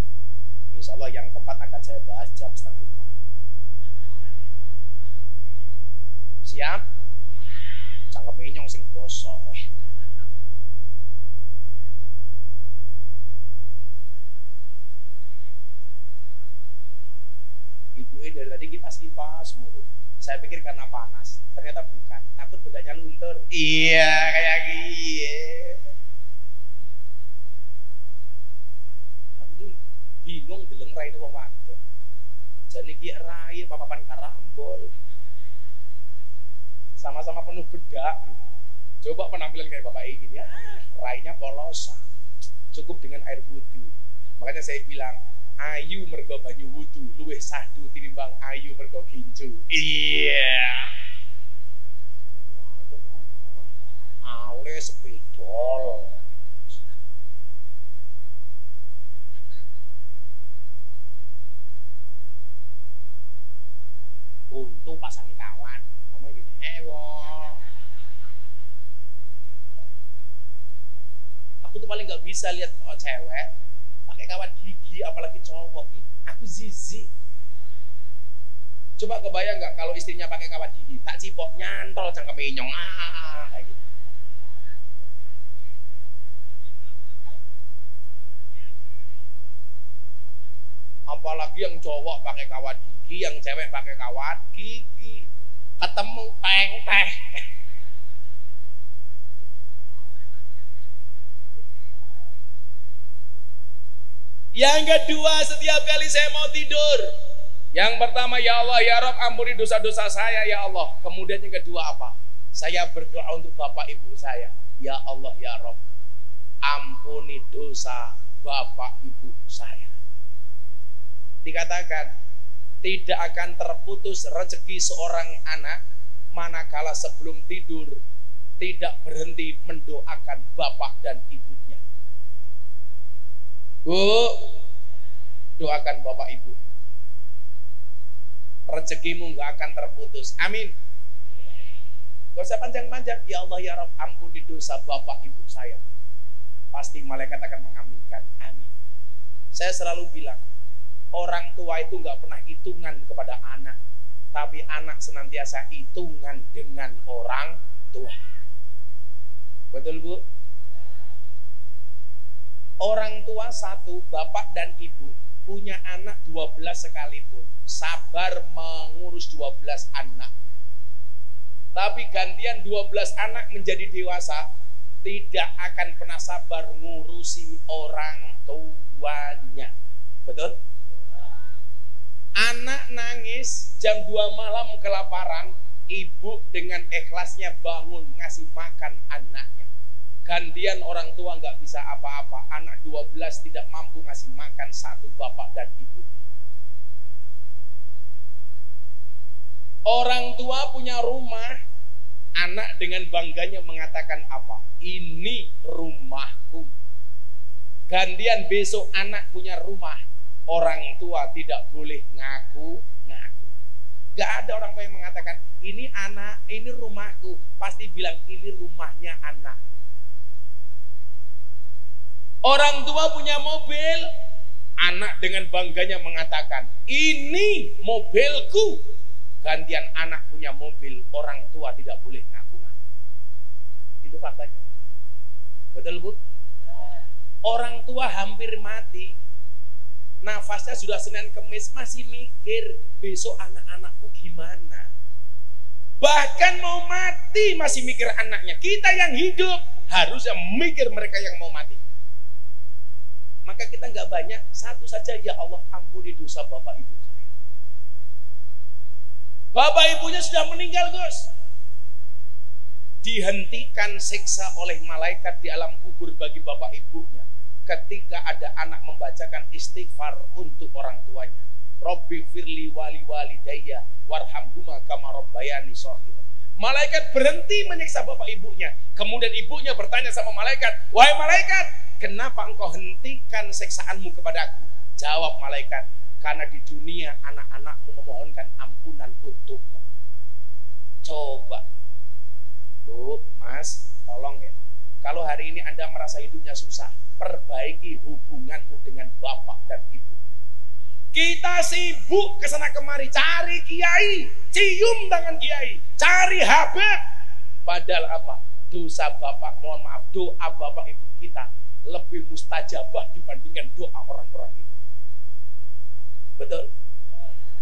Insya Allah yang keempat akan saya bahas jam 4:30. Siap? Cangkem minyong sing bosok. Ibu dari tadi kipas-kipas mulu. Saya pikir karena panas, ternyata bukan. Takut bedanya luntur. Iya, kayak gini. Aku bingung deleng rai wong wadon. Jane ki rai papapan karambol. Sama-sama penuh bedak gitu. Coba penampilan kayak bapak ini ya, rainya polosan. Cukup dengan air wudu. Makanya saya bilang, ayu mergo banyu wudu luwih sahdu tinimbang ayu mergo ginju. Iya. Aule sepedol. Untuk pasangi kawan. Ngomong gini, aku tuh paling nggak bisa lihat cewek pakai kawat gigi, apalagi cowok. Aku zizi. Coba kebayang nggak kalau istrinya pakai kawat gigi, tak cipok nyantol cangkem minyong, kayak gitu. Apalagi yang cowok pakai kawat gigi, yang cewek pakai kawat gigi, ketemu teh. Yang kedua, setiap kali saya mau tidur, yang pertama, ya Allah, ya Rabb, ampuni dosa-dosa saya, ya Allah. Kemudian yang kedua apa? Saya berdoa untuk bapak ibu saya. Ya Allah, ya Rabb, ampuni dosa bapak ibu saya. Dikatakan, tidak akan terputus rezeki seorang anak manakala sebelum tidur tidak berhenti mendoakan bapak dan ibunya. Bu, doakan bapak ibu, rezekimu gak akan terputus. Amin. Gak usah panjang-panjang. Ya Allah, ya Rabb, ampuni dosa bapak ibu saya. Pasti malaikat akan mengaminkan. Amin. Saya selalu bilang, orang tua itu gak pernah hitungan kepada anak, tapi anak senantiasa hitungan dengan orang tua. Betul, Bu? Orang tua satu, bapak dan ibu, punya anak 12 sekalipun, sabar mengurus 12 anak. Tapi gantian 12 anak menjadi dewasa, tidak akan pernah sabar ngurusi orang tuanya. Betul? Anak nangis jam 2 malam kelaparan, ibu dengan ikhlasnya bangun ngasih makan anaknya. Gantian orang tua nggak bisa apa-apa, anak 12 tidak mampu ngasih makan satu bapak dan ibu. Orang tua punya rumah, anak dengan bangganya mengatakan apa? Ini rumahku. Gantian besok anak punya rumah, Orang tua tidak boleh ngaku-ngaku. Gak ada orang tua yang mengatakan, ini anak, ini rumahku. Pasti bilang, ini rumahnya anak. Orang tua punya mobil, anak dengan bangganya mengatakan, ini mobilku. Gantian anak punya mobil, orang tua tidak boleh ngaku-ngaku. Itu faktanya. Betul, Bu? Orang tua hampir mati, nafasnya sudah Senin Kemis, masih mikir besok anak-anakku gimana. Bahkan mau mati masih mikir anaknya. Kita yang hidup harusnya mikir mereka yang mau mati. Maka kita nggak banyak, satu saja, ya Allah ampuni dosa bapak ibu saya. Bapak ibunya sudah meninggal, Gus. Dihentikan siksa oleh malaikat di alam kubur bagi bapak ibunya ketika ada anak membacakan istighfar untuk orang tuanya. Robbi firli wali walidayya warhamhuma kama rabbayani shaghira. Malaikat berhenti menyiksa bapak ibunya. Kemudian ibunya bertanya sama malaikat, "Wahai malaikat, kenapa engkau hentikan siksaanmu kepadaku?" Jawab malaikat, "Karena di dunia anak-anakmu memohonkan ampunan untukmu." Coba, Bu, Mas, tolong ya. Kalau hari ini Anda merasa hidupnya susah, perbaiki hubunganmu dengan bapak dan ibu. Kita sibuk kesana kemari, cari kiai, cium tangan kiai, cari habib. Padahal apa? Dosa bapak, mohon maaf, doa bapak ibu kita lebih mustajabah dibandingkan doa orang-orang itu. Betul?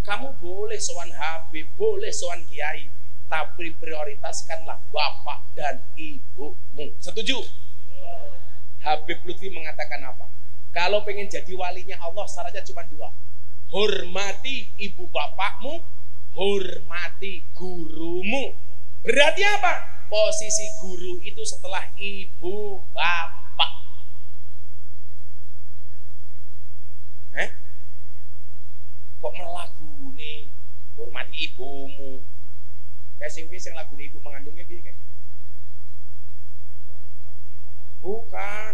Kamu boleh sowan habib, boleh sowan kiai, tapi prioritaskanlah bapak dan ibumu. Setuju? Habib Lutfi mengatakan apa? Kalau pengen jadi walinya Allah, syaratnya cuma dua. Hormati ibu bapakmu, hormati gurumu. Berarti apa? Posisi guru itu setelah ibu bapak. Kok melagu nih? Hormati ibumu. Kayak sing lagu ibu mengandungnya piye kayak? Bukan.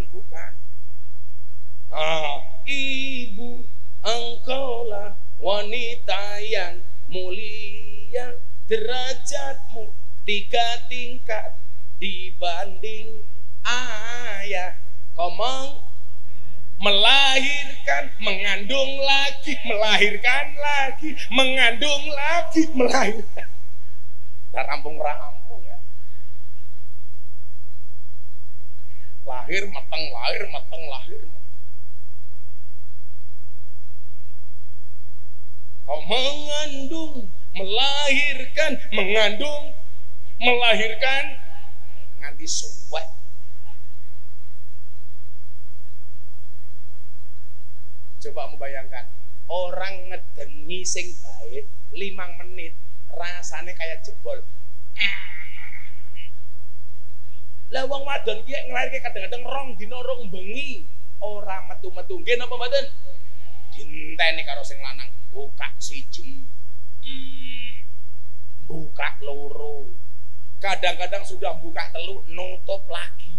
Ibu, engkaulah wanita yang mulia, derajatmu 3 tingkat dibanding ayah. Kau melahirkan, mengandung lagi, melahirkan lagi, mengandung lagi, melahirkan. Rampung-rampung ya. Lahir mateng, lahir mateng, lahir mateng. Kau mengandung, melahirkan, mengandung, melahirkan, nganti suwek. Coba kamu bayangkan, orang ngedeni sing baik 5 menit, rasanya kayak jebol. Lah wong wadon ki nglairke kadang-kadang rong dina rong bengi, ora metu-metu. Nggih napa mboten? Dinteni karo sing lanang. Buka 1, buka 2, kadang-kadang sudah buka 3, nutup lagi.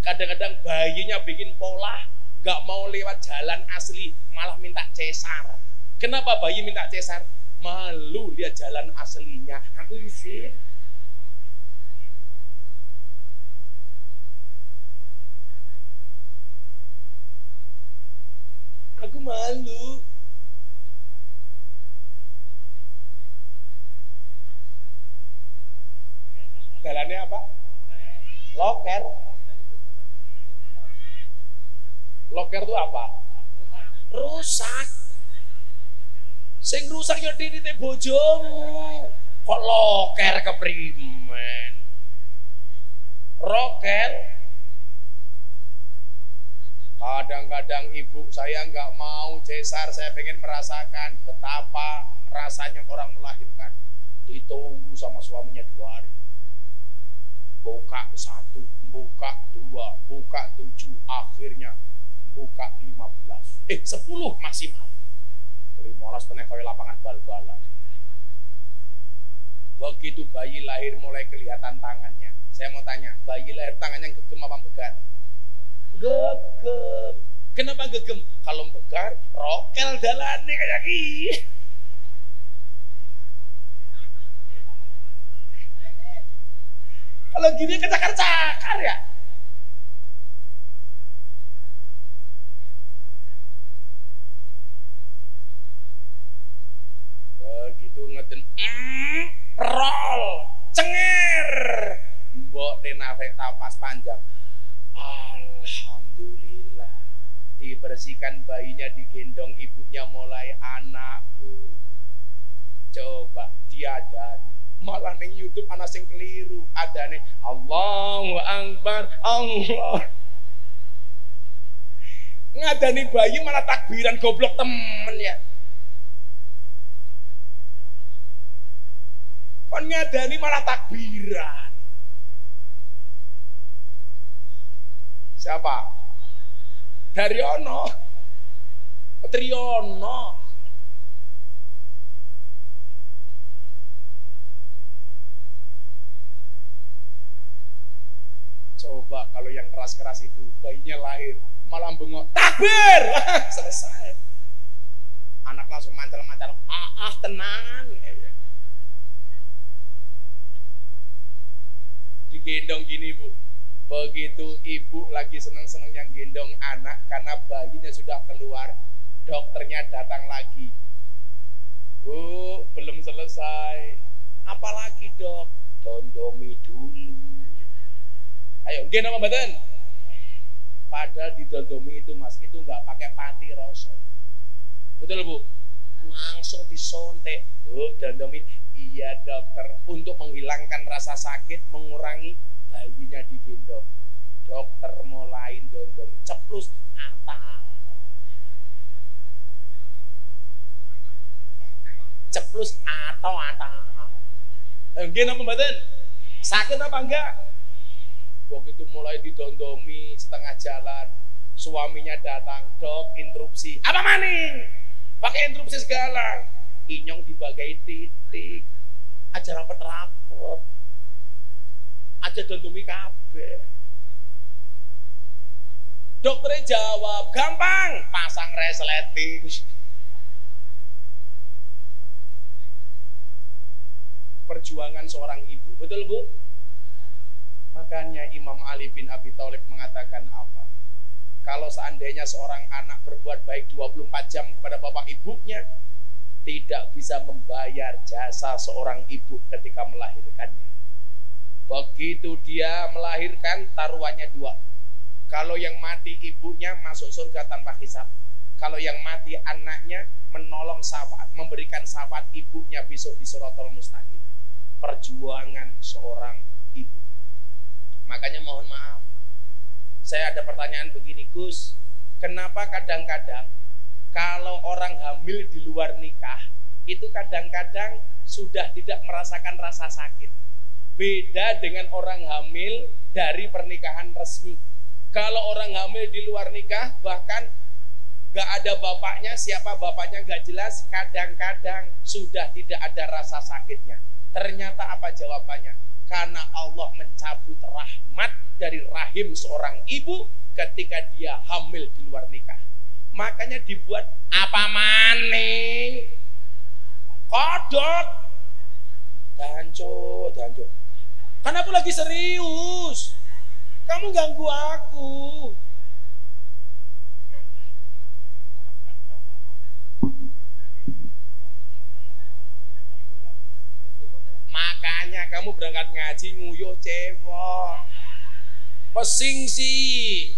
Kadang-kadang bayinya bikin pola, gak mau lewat jalan asli, malah minta cesar. Kenapa bayi minta cesar? Malu lihat jalan aslinya. Aku izin. Aku malu. Jalannya apa? Loker. Loker itu apa? Rusak. Sing rusak ya diri te bojomu. Kok loker keprimen? Roker. Kadang-kadang ibu saya nggak mau cesar, saya pengen merasakan betapa rasanya orang melahirkan. Ditunggu sama suaminya 2 hari. Buka 1, buka 2, buka 7, akhirnya buka 15. 10 maksimal. 15 teneh kaya lapangan bal-balan. Begitu bayi lahir mulai kelihatan tangannya. Saya mau tanya, bayi lahir tangannya gegem apa begat? Gegem. Kenapa gegem? Kalau bekar, rokel dalane kayak gini. Kalau gini kecakar-cakar ya. Begitu ngeten, rol, cenger. Mbok denafek tapas panjang. Alhamdulillah. Dibersihkan bayinya, digendong ibunya, mulai anakku. Coba diadani. Malah ning YouTube ana sing keliru. Adane Allahu Akbar, Allah. Ngadani bayi malah takbiran, goblok temen ya. Kon ngadani malah takbiran. Siapa? Daryono. Triyono. Coba kalau yang keras-keras itu bayinya lahir malah bengok takbir. Selesai. Anak langsung mancal-mancal, tenan. Digendong gini Bu, begitu ibu lagi seneng-seneng yang gendong anak karena bayinya sudah keluar, dokternya datang lagi. Bu, belum selesai. Apalagi dok? Dondomi dulu. Ayo, gini apa badan? Padahal di dondomi itu mas, itu nggak pakai pati rosok. Betul Bu? Langsung disontek. Bu, dondomi. Iya dokter, untuk menghilangkan rasa sakit, mengurangi, bayinya digendong. Dokter mulai dondomi, ceplus atau ceplus atau gini apa badan? Sakit apa enggak? Begitu mulai didondomi setengah jalan, suaminya datang, dok interupsi. Apa maning? Pakai interupsi segala. Inyong dibagai titik. Aja rapet-rapet. Aja dondomi kabeh. Dokternya jawab, gampang, pasang resleting. Perjuangan seorang ibu, betul Bu? Makanya Imam Ali bin Abi Thalib mengatakan apa? Kalau seandainya seorang anak berbuat baik 24 jam kepada bapak ibunya, tidak bisa membayar jasa seorang ibu ketika melahirkannya. Begitu dia melahirkan, taruhannya 2. Kalau yang mati ibunya masuk surga tanpa hisab. Kalau yang mati anaknya, menolong syafaat, memberikan syafaat ibunya besok di Shirathul Mustaqim. Perjuangan seorang ibu. Makanya mohon maaf, saya ada pertanyaan begini Gus, kenapa kadang-kadang kalau orang hamil di luar nikah itu kadang-kadang sudah tidak merasakan rasa sakit, beda dengan orang hamil dari pernikahan resmi. Kalau orang hamil di luar nikah bahkan gak ada bapaknya, siapa bapaknya gak jelas, kadang-kadang sudah tidak ada rasa sakitnya. Ternyata apa jawabannya? Karena Allah mencabut rahmat dari rahim seorang ibu ketika dia hamil di luar nikah. Makanya dibuat apa maning? Kodok. Danco. Kan aku lagi serius. Kamu ganggu aku. Makanya kamu berangkat ngaji nguyuh cewek. Pesing sih.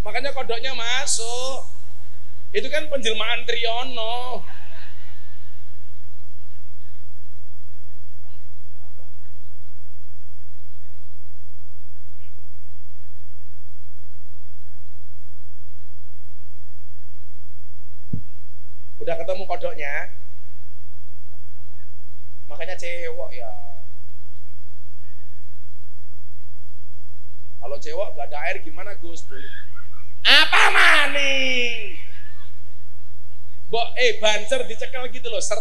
Makanya kodoknya masuk. Itu kan penjelmaan Triyono. Udah ketemu kodoknya? Makanya cewek ya. Kalau cewek gak ada air gimana Gus? Boleh. Apa maning? Bancer dicekel gitu loh, ser.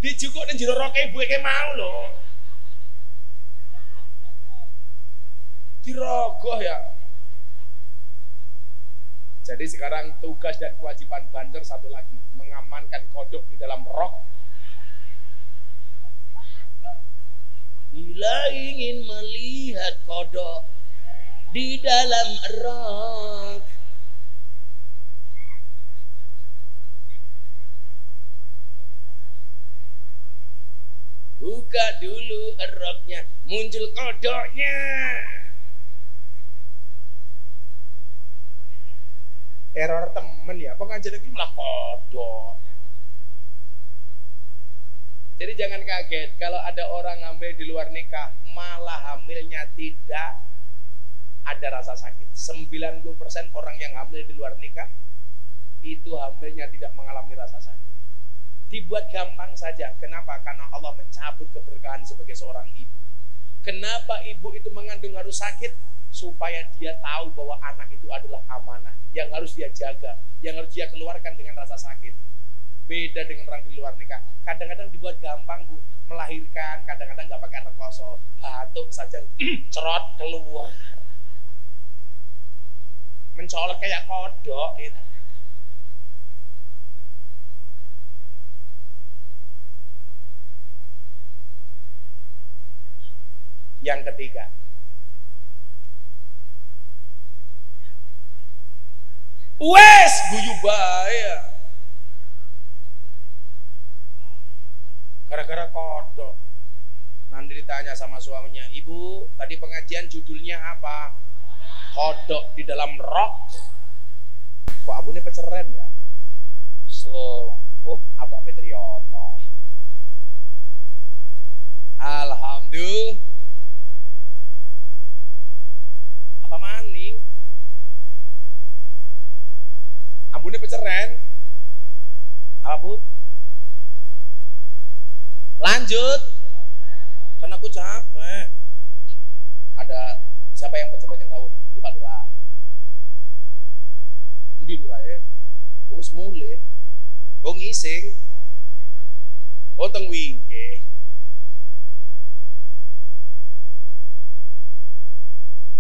Dijukuk dan jero roke ibu kayak mau loh. Dirogoh ya. Jadi sekarang tugas dan kewajiban Banser satu lagi, mengamankan kodok di dalam rok. Bila ingin melihat kodok di dalam rok, buka dulu roknya, muncul kodoknya. Error temen ya, pengajian ini malah kodok. Jadi jangan kaget kalau ada orang hamil di luar nikah, malah hamilnya tidak ada rasa sakit. 90% orang yang hamil di luar nikah itu hamilnya tidak mengalami rasa sakit. Dibuat gampang saja. Kenapa? Karena Allah mencabut keberkahan sebagai seorang ibu. Kenapa ibu itu mengandung harus sakit? Supaya dia tahu bahwa anak itu adalah amanah yang harus dia jaga, yang harus dia keluarkan dengan rasa sakit. Beda dengan orang di luar nikah. Kadang-kadang dibuat gampang, Bu, melahirkan, kadang-kadang nggak pakai rekoso, batuk saja cerot keluar, mencolok kayak kodok itu. Yang ketiga, wes guyu bae gara-gara kodok. Nanti ditanya sama suaminya, ibu tadi pengajian judulnya apa? Kodok di dalam rok. Kok abune peceren ya? Oh, Abah Petriono. Alhamdulillah. Apa maning? Abune peceren. Apa, Bu? Lanjut. Kan aku capek. Ada siapa yang pejabat yang tahu di Pak Lurah? Di Lurah ya. Wis mulai. Oh ngising. Oh teng wingke.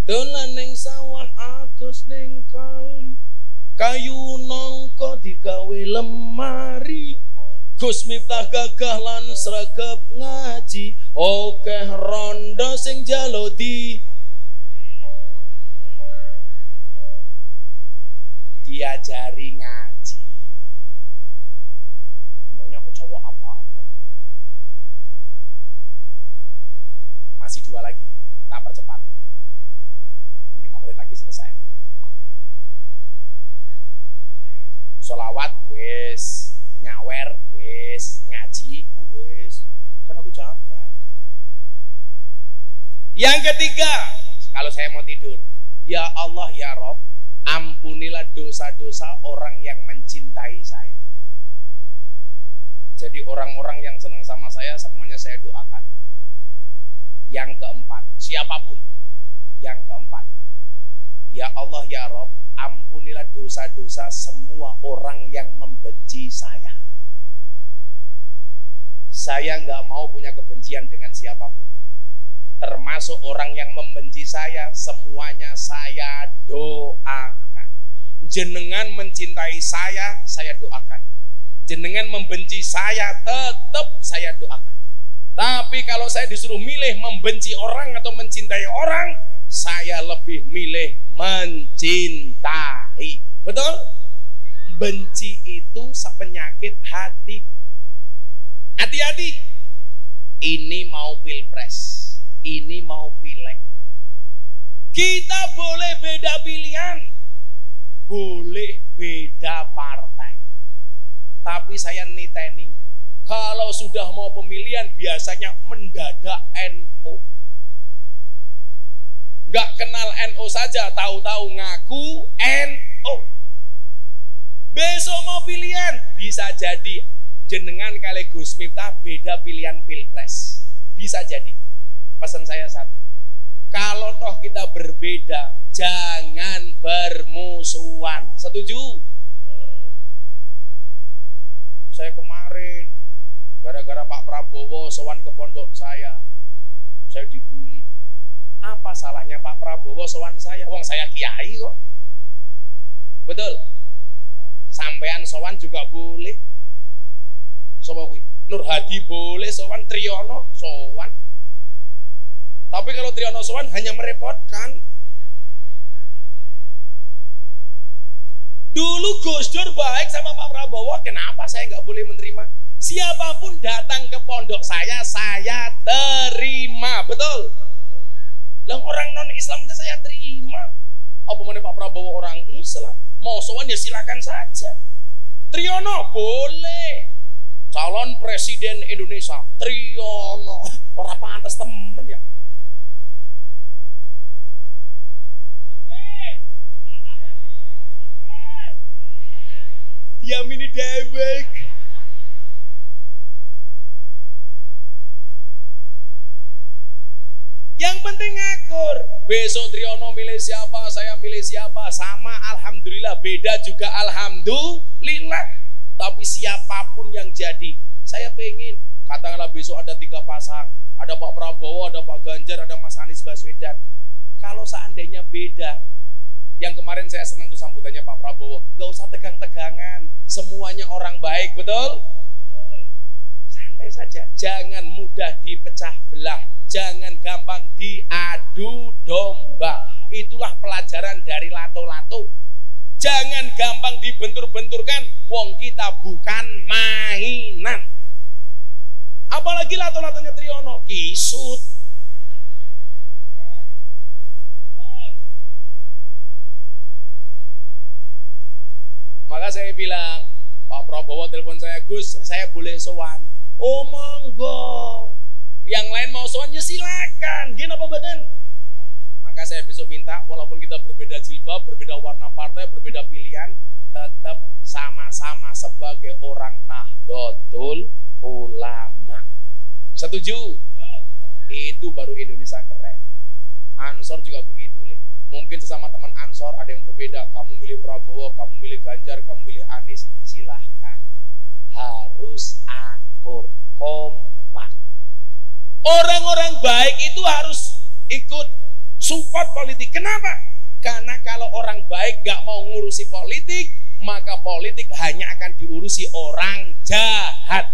Dolan ning sawah atus ning kali. Kayu nongko digawe lemari. Gus Miftah gagah lan sregep ngaji, okeh rondo sing jalo diajari ngaji. Emangnya aku cowok apa? Masih 2 lagi, tak percepat. 5 menit lagi selesai. Sholawat wes, nyawer wes, ngaji wes. Kan aku capek. Yang ketiga, kalau saya mau tidur, ya Allah ya Rob, ampunilah dosa-dosa orang yang mencintai saya. Jadi orang-orang yang senang sama saya semuanya saya doakan. Yang keempat, siapapun. Yang keempat, ya Allah ya Rob, ampunilah dosa-dosa semua orang yang membenci saya. Saya nggak mau punya kebencian dengan siapapun, termasuk orang yang membenci saya. Semuanya saya doakan. Jenengan mencintai saya doakan. Jenengan membenci saya, tetap saya doakan. Tapi kalau saya disuruh milih membenci orang atau mencintai orang, saya lebih milih mencintai. Betul? Benci itu penyakit hati. Hati-hati. Ini mau pilpres, ini mau pileg. Kita boleh beda pilihan, boleh beda partai. Tapi saya niteni, kalau sudah mau pemilihan biasanya mendadak NU. Nggak kenal NU saja, tahu-tahu ngaku NU. Besok mau pilihan, bisa jadi jenengan kali Gus Miftah beda pilihan pilpres. Bisa jadi. Pesan saya satu, kalau toh kita berbeda, jangan bermusuhan. Setuju? Saya kemarin gara-gara Pak Prabowo sowan ke pondok saya dibully. Apa salahnya Pak Prabowo sowan saya? Wong saya kiai kok. Betul. Sampean sowan juga boleh. Sopo kuwi? Nur Hadi boleh sowan, Triyono sowan. Tapi kalau Triyono sowan hanya merepotkan. Dulu Gus Dur baik sama Pak Prabowo, kenapa saya nggak boleh menerima? Siapapun datang ke pondok saya terima, betul. Lah orang non Islam itu saya terima. Apa mana Pak Prabowo orang Islam? Mau sowan ya silakan saja. Triyono boleh. Calon presiden Indonesia, Triyono. Orang pantas temen ya. Diamini dewek. Yang penting ngakur. Besok Triyono milih siapa, saya milih siapa, sama alhamdulillah, beda juga alhamdulillah. Tapi siapapun yang jadi, saya pengen, katakanlah besok ada 3 pasang, ada Pak Prabowo, ada Pak Ganjar, ada Mas Anies Baswedan. Kalau seandainya beda, yang kemarin saya senang tuh sambutannya Pak Prabowo, gak usah tegang-tegangan, semuanya orang baik, betul? Santai saja, jangan mudah dipecah belah, jangan gampang diadu domba. Itulah pelajaran dari lato-lato. Jangan gampang dibentur-benturkan, wong kita bukan mainan. Apalagi lato-latonya Triyono, kisut. Maka saya bilang, Pak Prabowo telepon saya, Gus, saya boleh sowan. Oh monggo. Yang lain mau sowan ya silakan. Gini apa badan? Maka saya besok minta, walaupun kita berbeda jilbab, berbeda warna partai, berbeda pilihan, tetap sama-sama sebagai orang Nahdlatul Ulama. Setuju? Itu baru Indonesia keren. Ansor juga begitu, Le. Mungkin sesama teman Ansor ada yang berbeda. Kamu milih Prabowo, kamu milih Ganjar, kamu milih Anies, silahkan. Harus akur, kompak. Orang-orang baik itu harus ikut support politik. Kenapa? Karena kalau orang baik gak mau ngurusi politik, maka politik hanya akan diurusi orang jahat.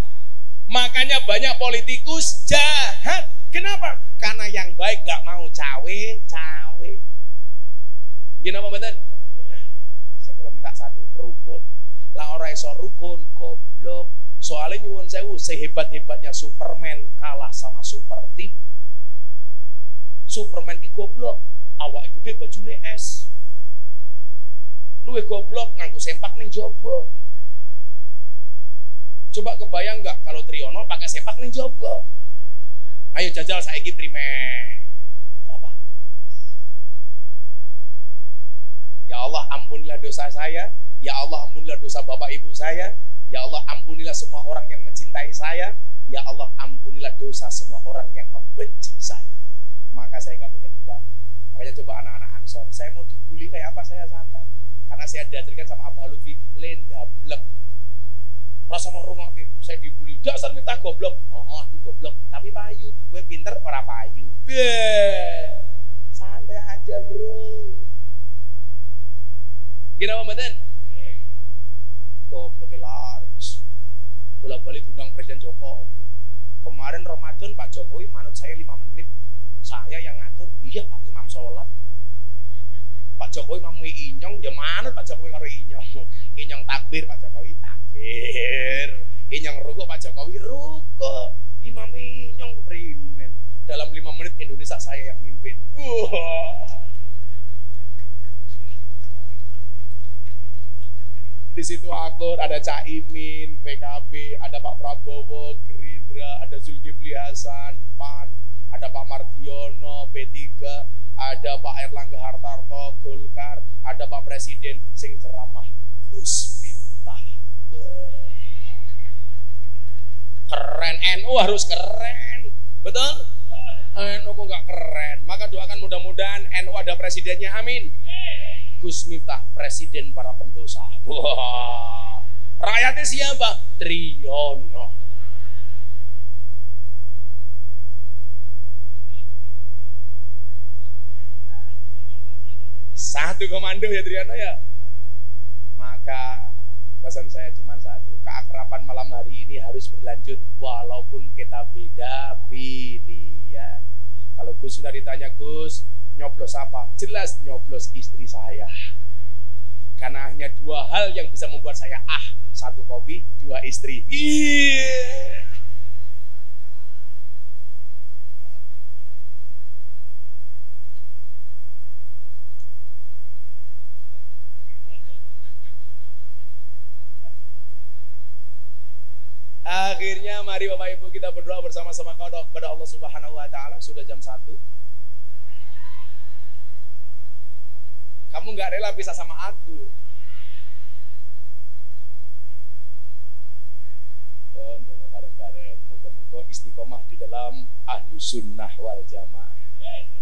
Makanya banyak politikus jahat. Kenapa? Karena yang baik gak mau cawe-cawe. Gini apa betul? Saya kalau minta satu, rukun. Lah orang iso rukun, goblok. Soalnya nyuwun sewu, sehebat-hebatnya Superman kalah sama Super Team. Superman ki goblok, awak gede bajune es. Luwe goblok nganggo sempak ning jaba. Coba kebayang nggak kalau Triyono pakai sempak ning jaba? Ayo jajal saiki primen. Apa? Ya Allah ampunilah dosa saya. Ya Allah ampunilah dosa bapak ibu saya. Ya Allah ampunilah semua orang yang mencintai saya. Ya Allah ampunilah dosa semua orang yang membenci saya. Maka saya nggak punya beban. Makanya coba anak-anak Ansor, saya mau dibully kayak apa saya santai. Karena saya diajarkan sama Abah Lutfi, lenda blek. Rasa mau rungok, saya dibully. Dasar minta goblok. Oh, aku goblok. Tapi payu, gue pinter orang payu. Santai aja bro. Gini apa Mbak? Goblok laris. Bolak-balik undang Presiden Jokowi. Kemarin Ramadan Pak Jokowi manut saya 5 menit. Saya yang ngatur. Iya Pak Imam sholat. Pak Jokowi mamui inyong, dia manut Pak Jokowi karo inyong. Inyong takbir Pak Jokowi takbir. Inyong ruko Pak Jokowi ruko. Imam inyong primen. Dalam 5 menit Indonesia saya yang mimpin. Di situ akur, ada Caimin, PKB, ada Pak Prabowo, Gerindra, ada Zulkifli Hasan, PAN, ada Pak Mardiono, P3, ada Pak Erlangga Hartarto, Golkar, ada Pak Presiden sing ceramah Gus Miftah. Keren, NU harus keren, betul? NU kok gak keren? Maka doakan mudah-mudahan NU ada presidennya, amin. Gus Miftah, presiden para pendosa. Wah, rakyatnya siapa? Triyono. Satu komando ya Triyono ya. Maka pesan saya cuma satu, keakraban malam hari ini harus berlanjut walaupun kita beda pilihan. Kalau Gus sudah ditanya, Gus nyoblos apa? Jelas nyoblos istri saya. Karena hanya dua hal yang bisa membuat saya satu kopi, dua istri. Iya. Akhirnya mari Bapak Ibu kita berdoa bersama-sama kepada Allah Subhanahu wa taala. Sudah jam 1. Kamu nggak rela pisah sama aku. Dengar bareng-bareng. Moga-moga istiqomah di dalam Ahlus Sunnah wal Jamaah.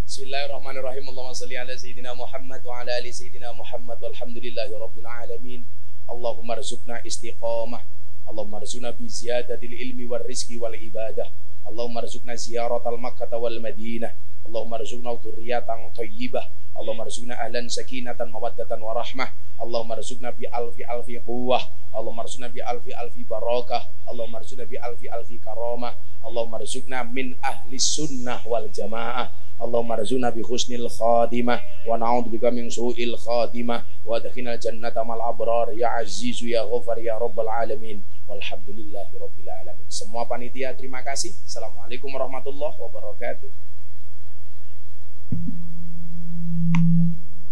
Bismillahirrahmanirrahim. Allahumma shalli ala sayyidina Muhammad wa ala ali sayyidina Muhammad walhamdulillahi rabbil alamin. Allahumma rzuqna istiqamah. Allahumma rzuqna bi ziyadatil ilmi war rizqi wal ibadah. Allahumma rzuqna ziyaratal Makkah wal Madinah. Allahumma rzuqna dzurriyyatan thayyibah. Allahumma rzuqna ahlan sakinatan mawaddatan warahmah. Allahumma rzuqna bi alfi quwwah. Allahumma rzuqna bi alfi barakah. Allahumma rzuqna bi alfi karamah. Allahumma rzuqna min ahli sunnah wal jamaah. Allahumma rzuqna bi husnil khadimah wa na'udzubika min su'il khadimah wa adkhilnal jannata mal abrar ya azizu ya ghafar ya rabbal alamin. Walhamdulillahi rabbil alamin. Semua panitia terima kasih. Assalamualaikum warahmatullahi wabarakatuh.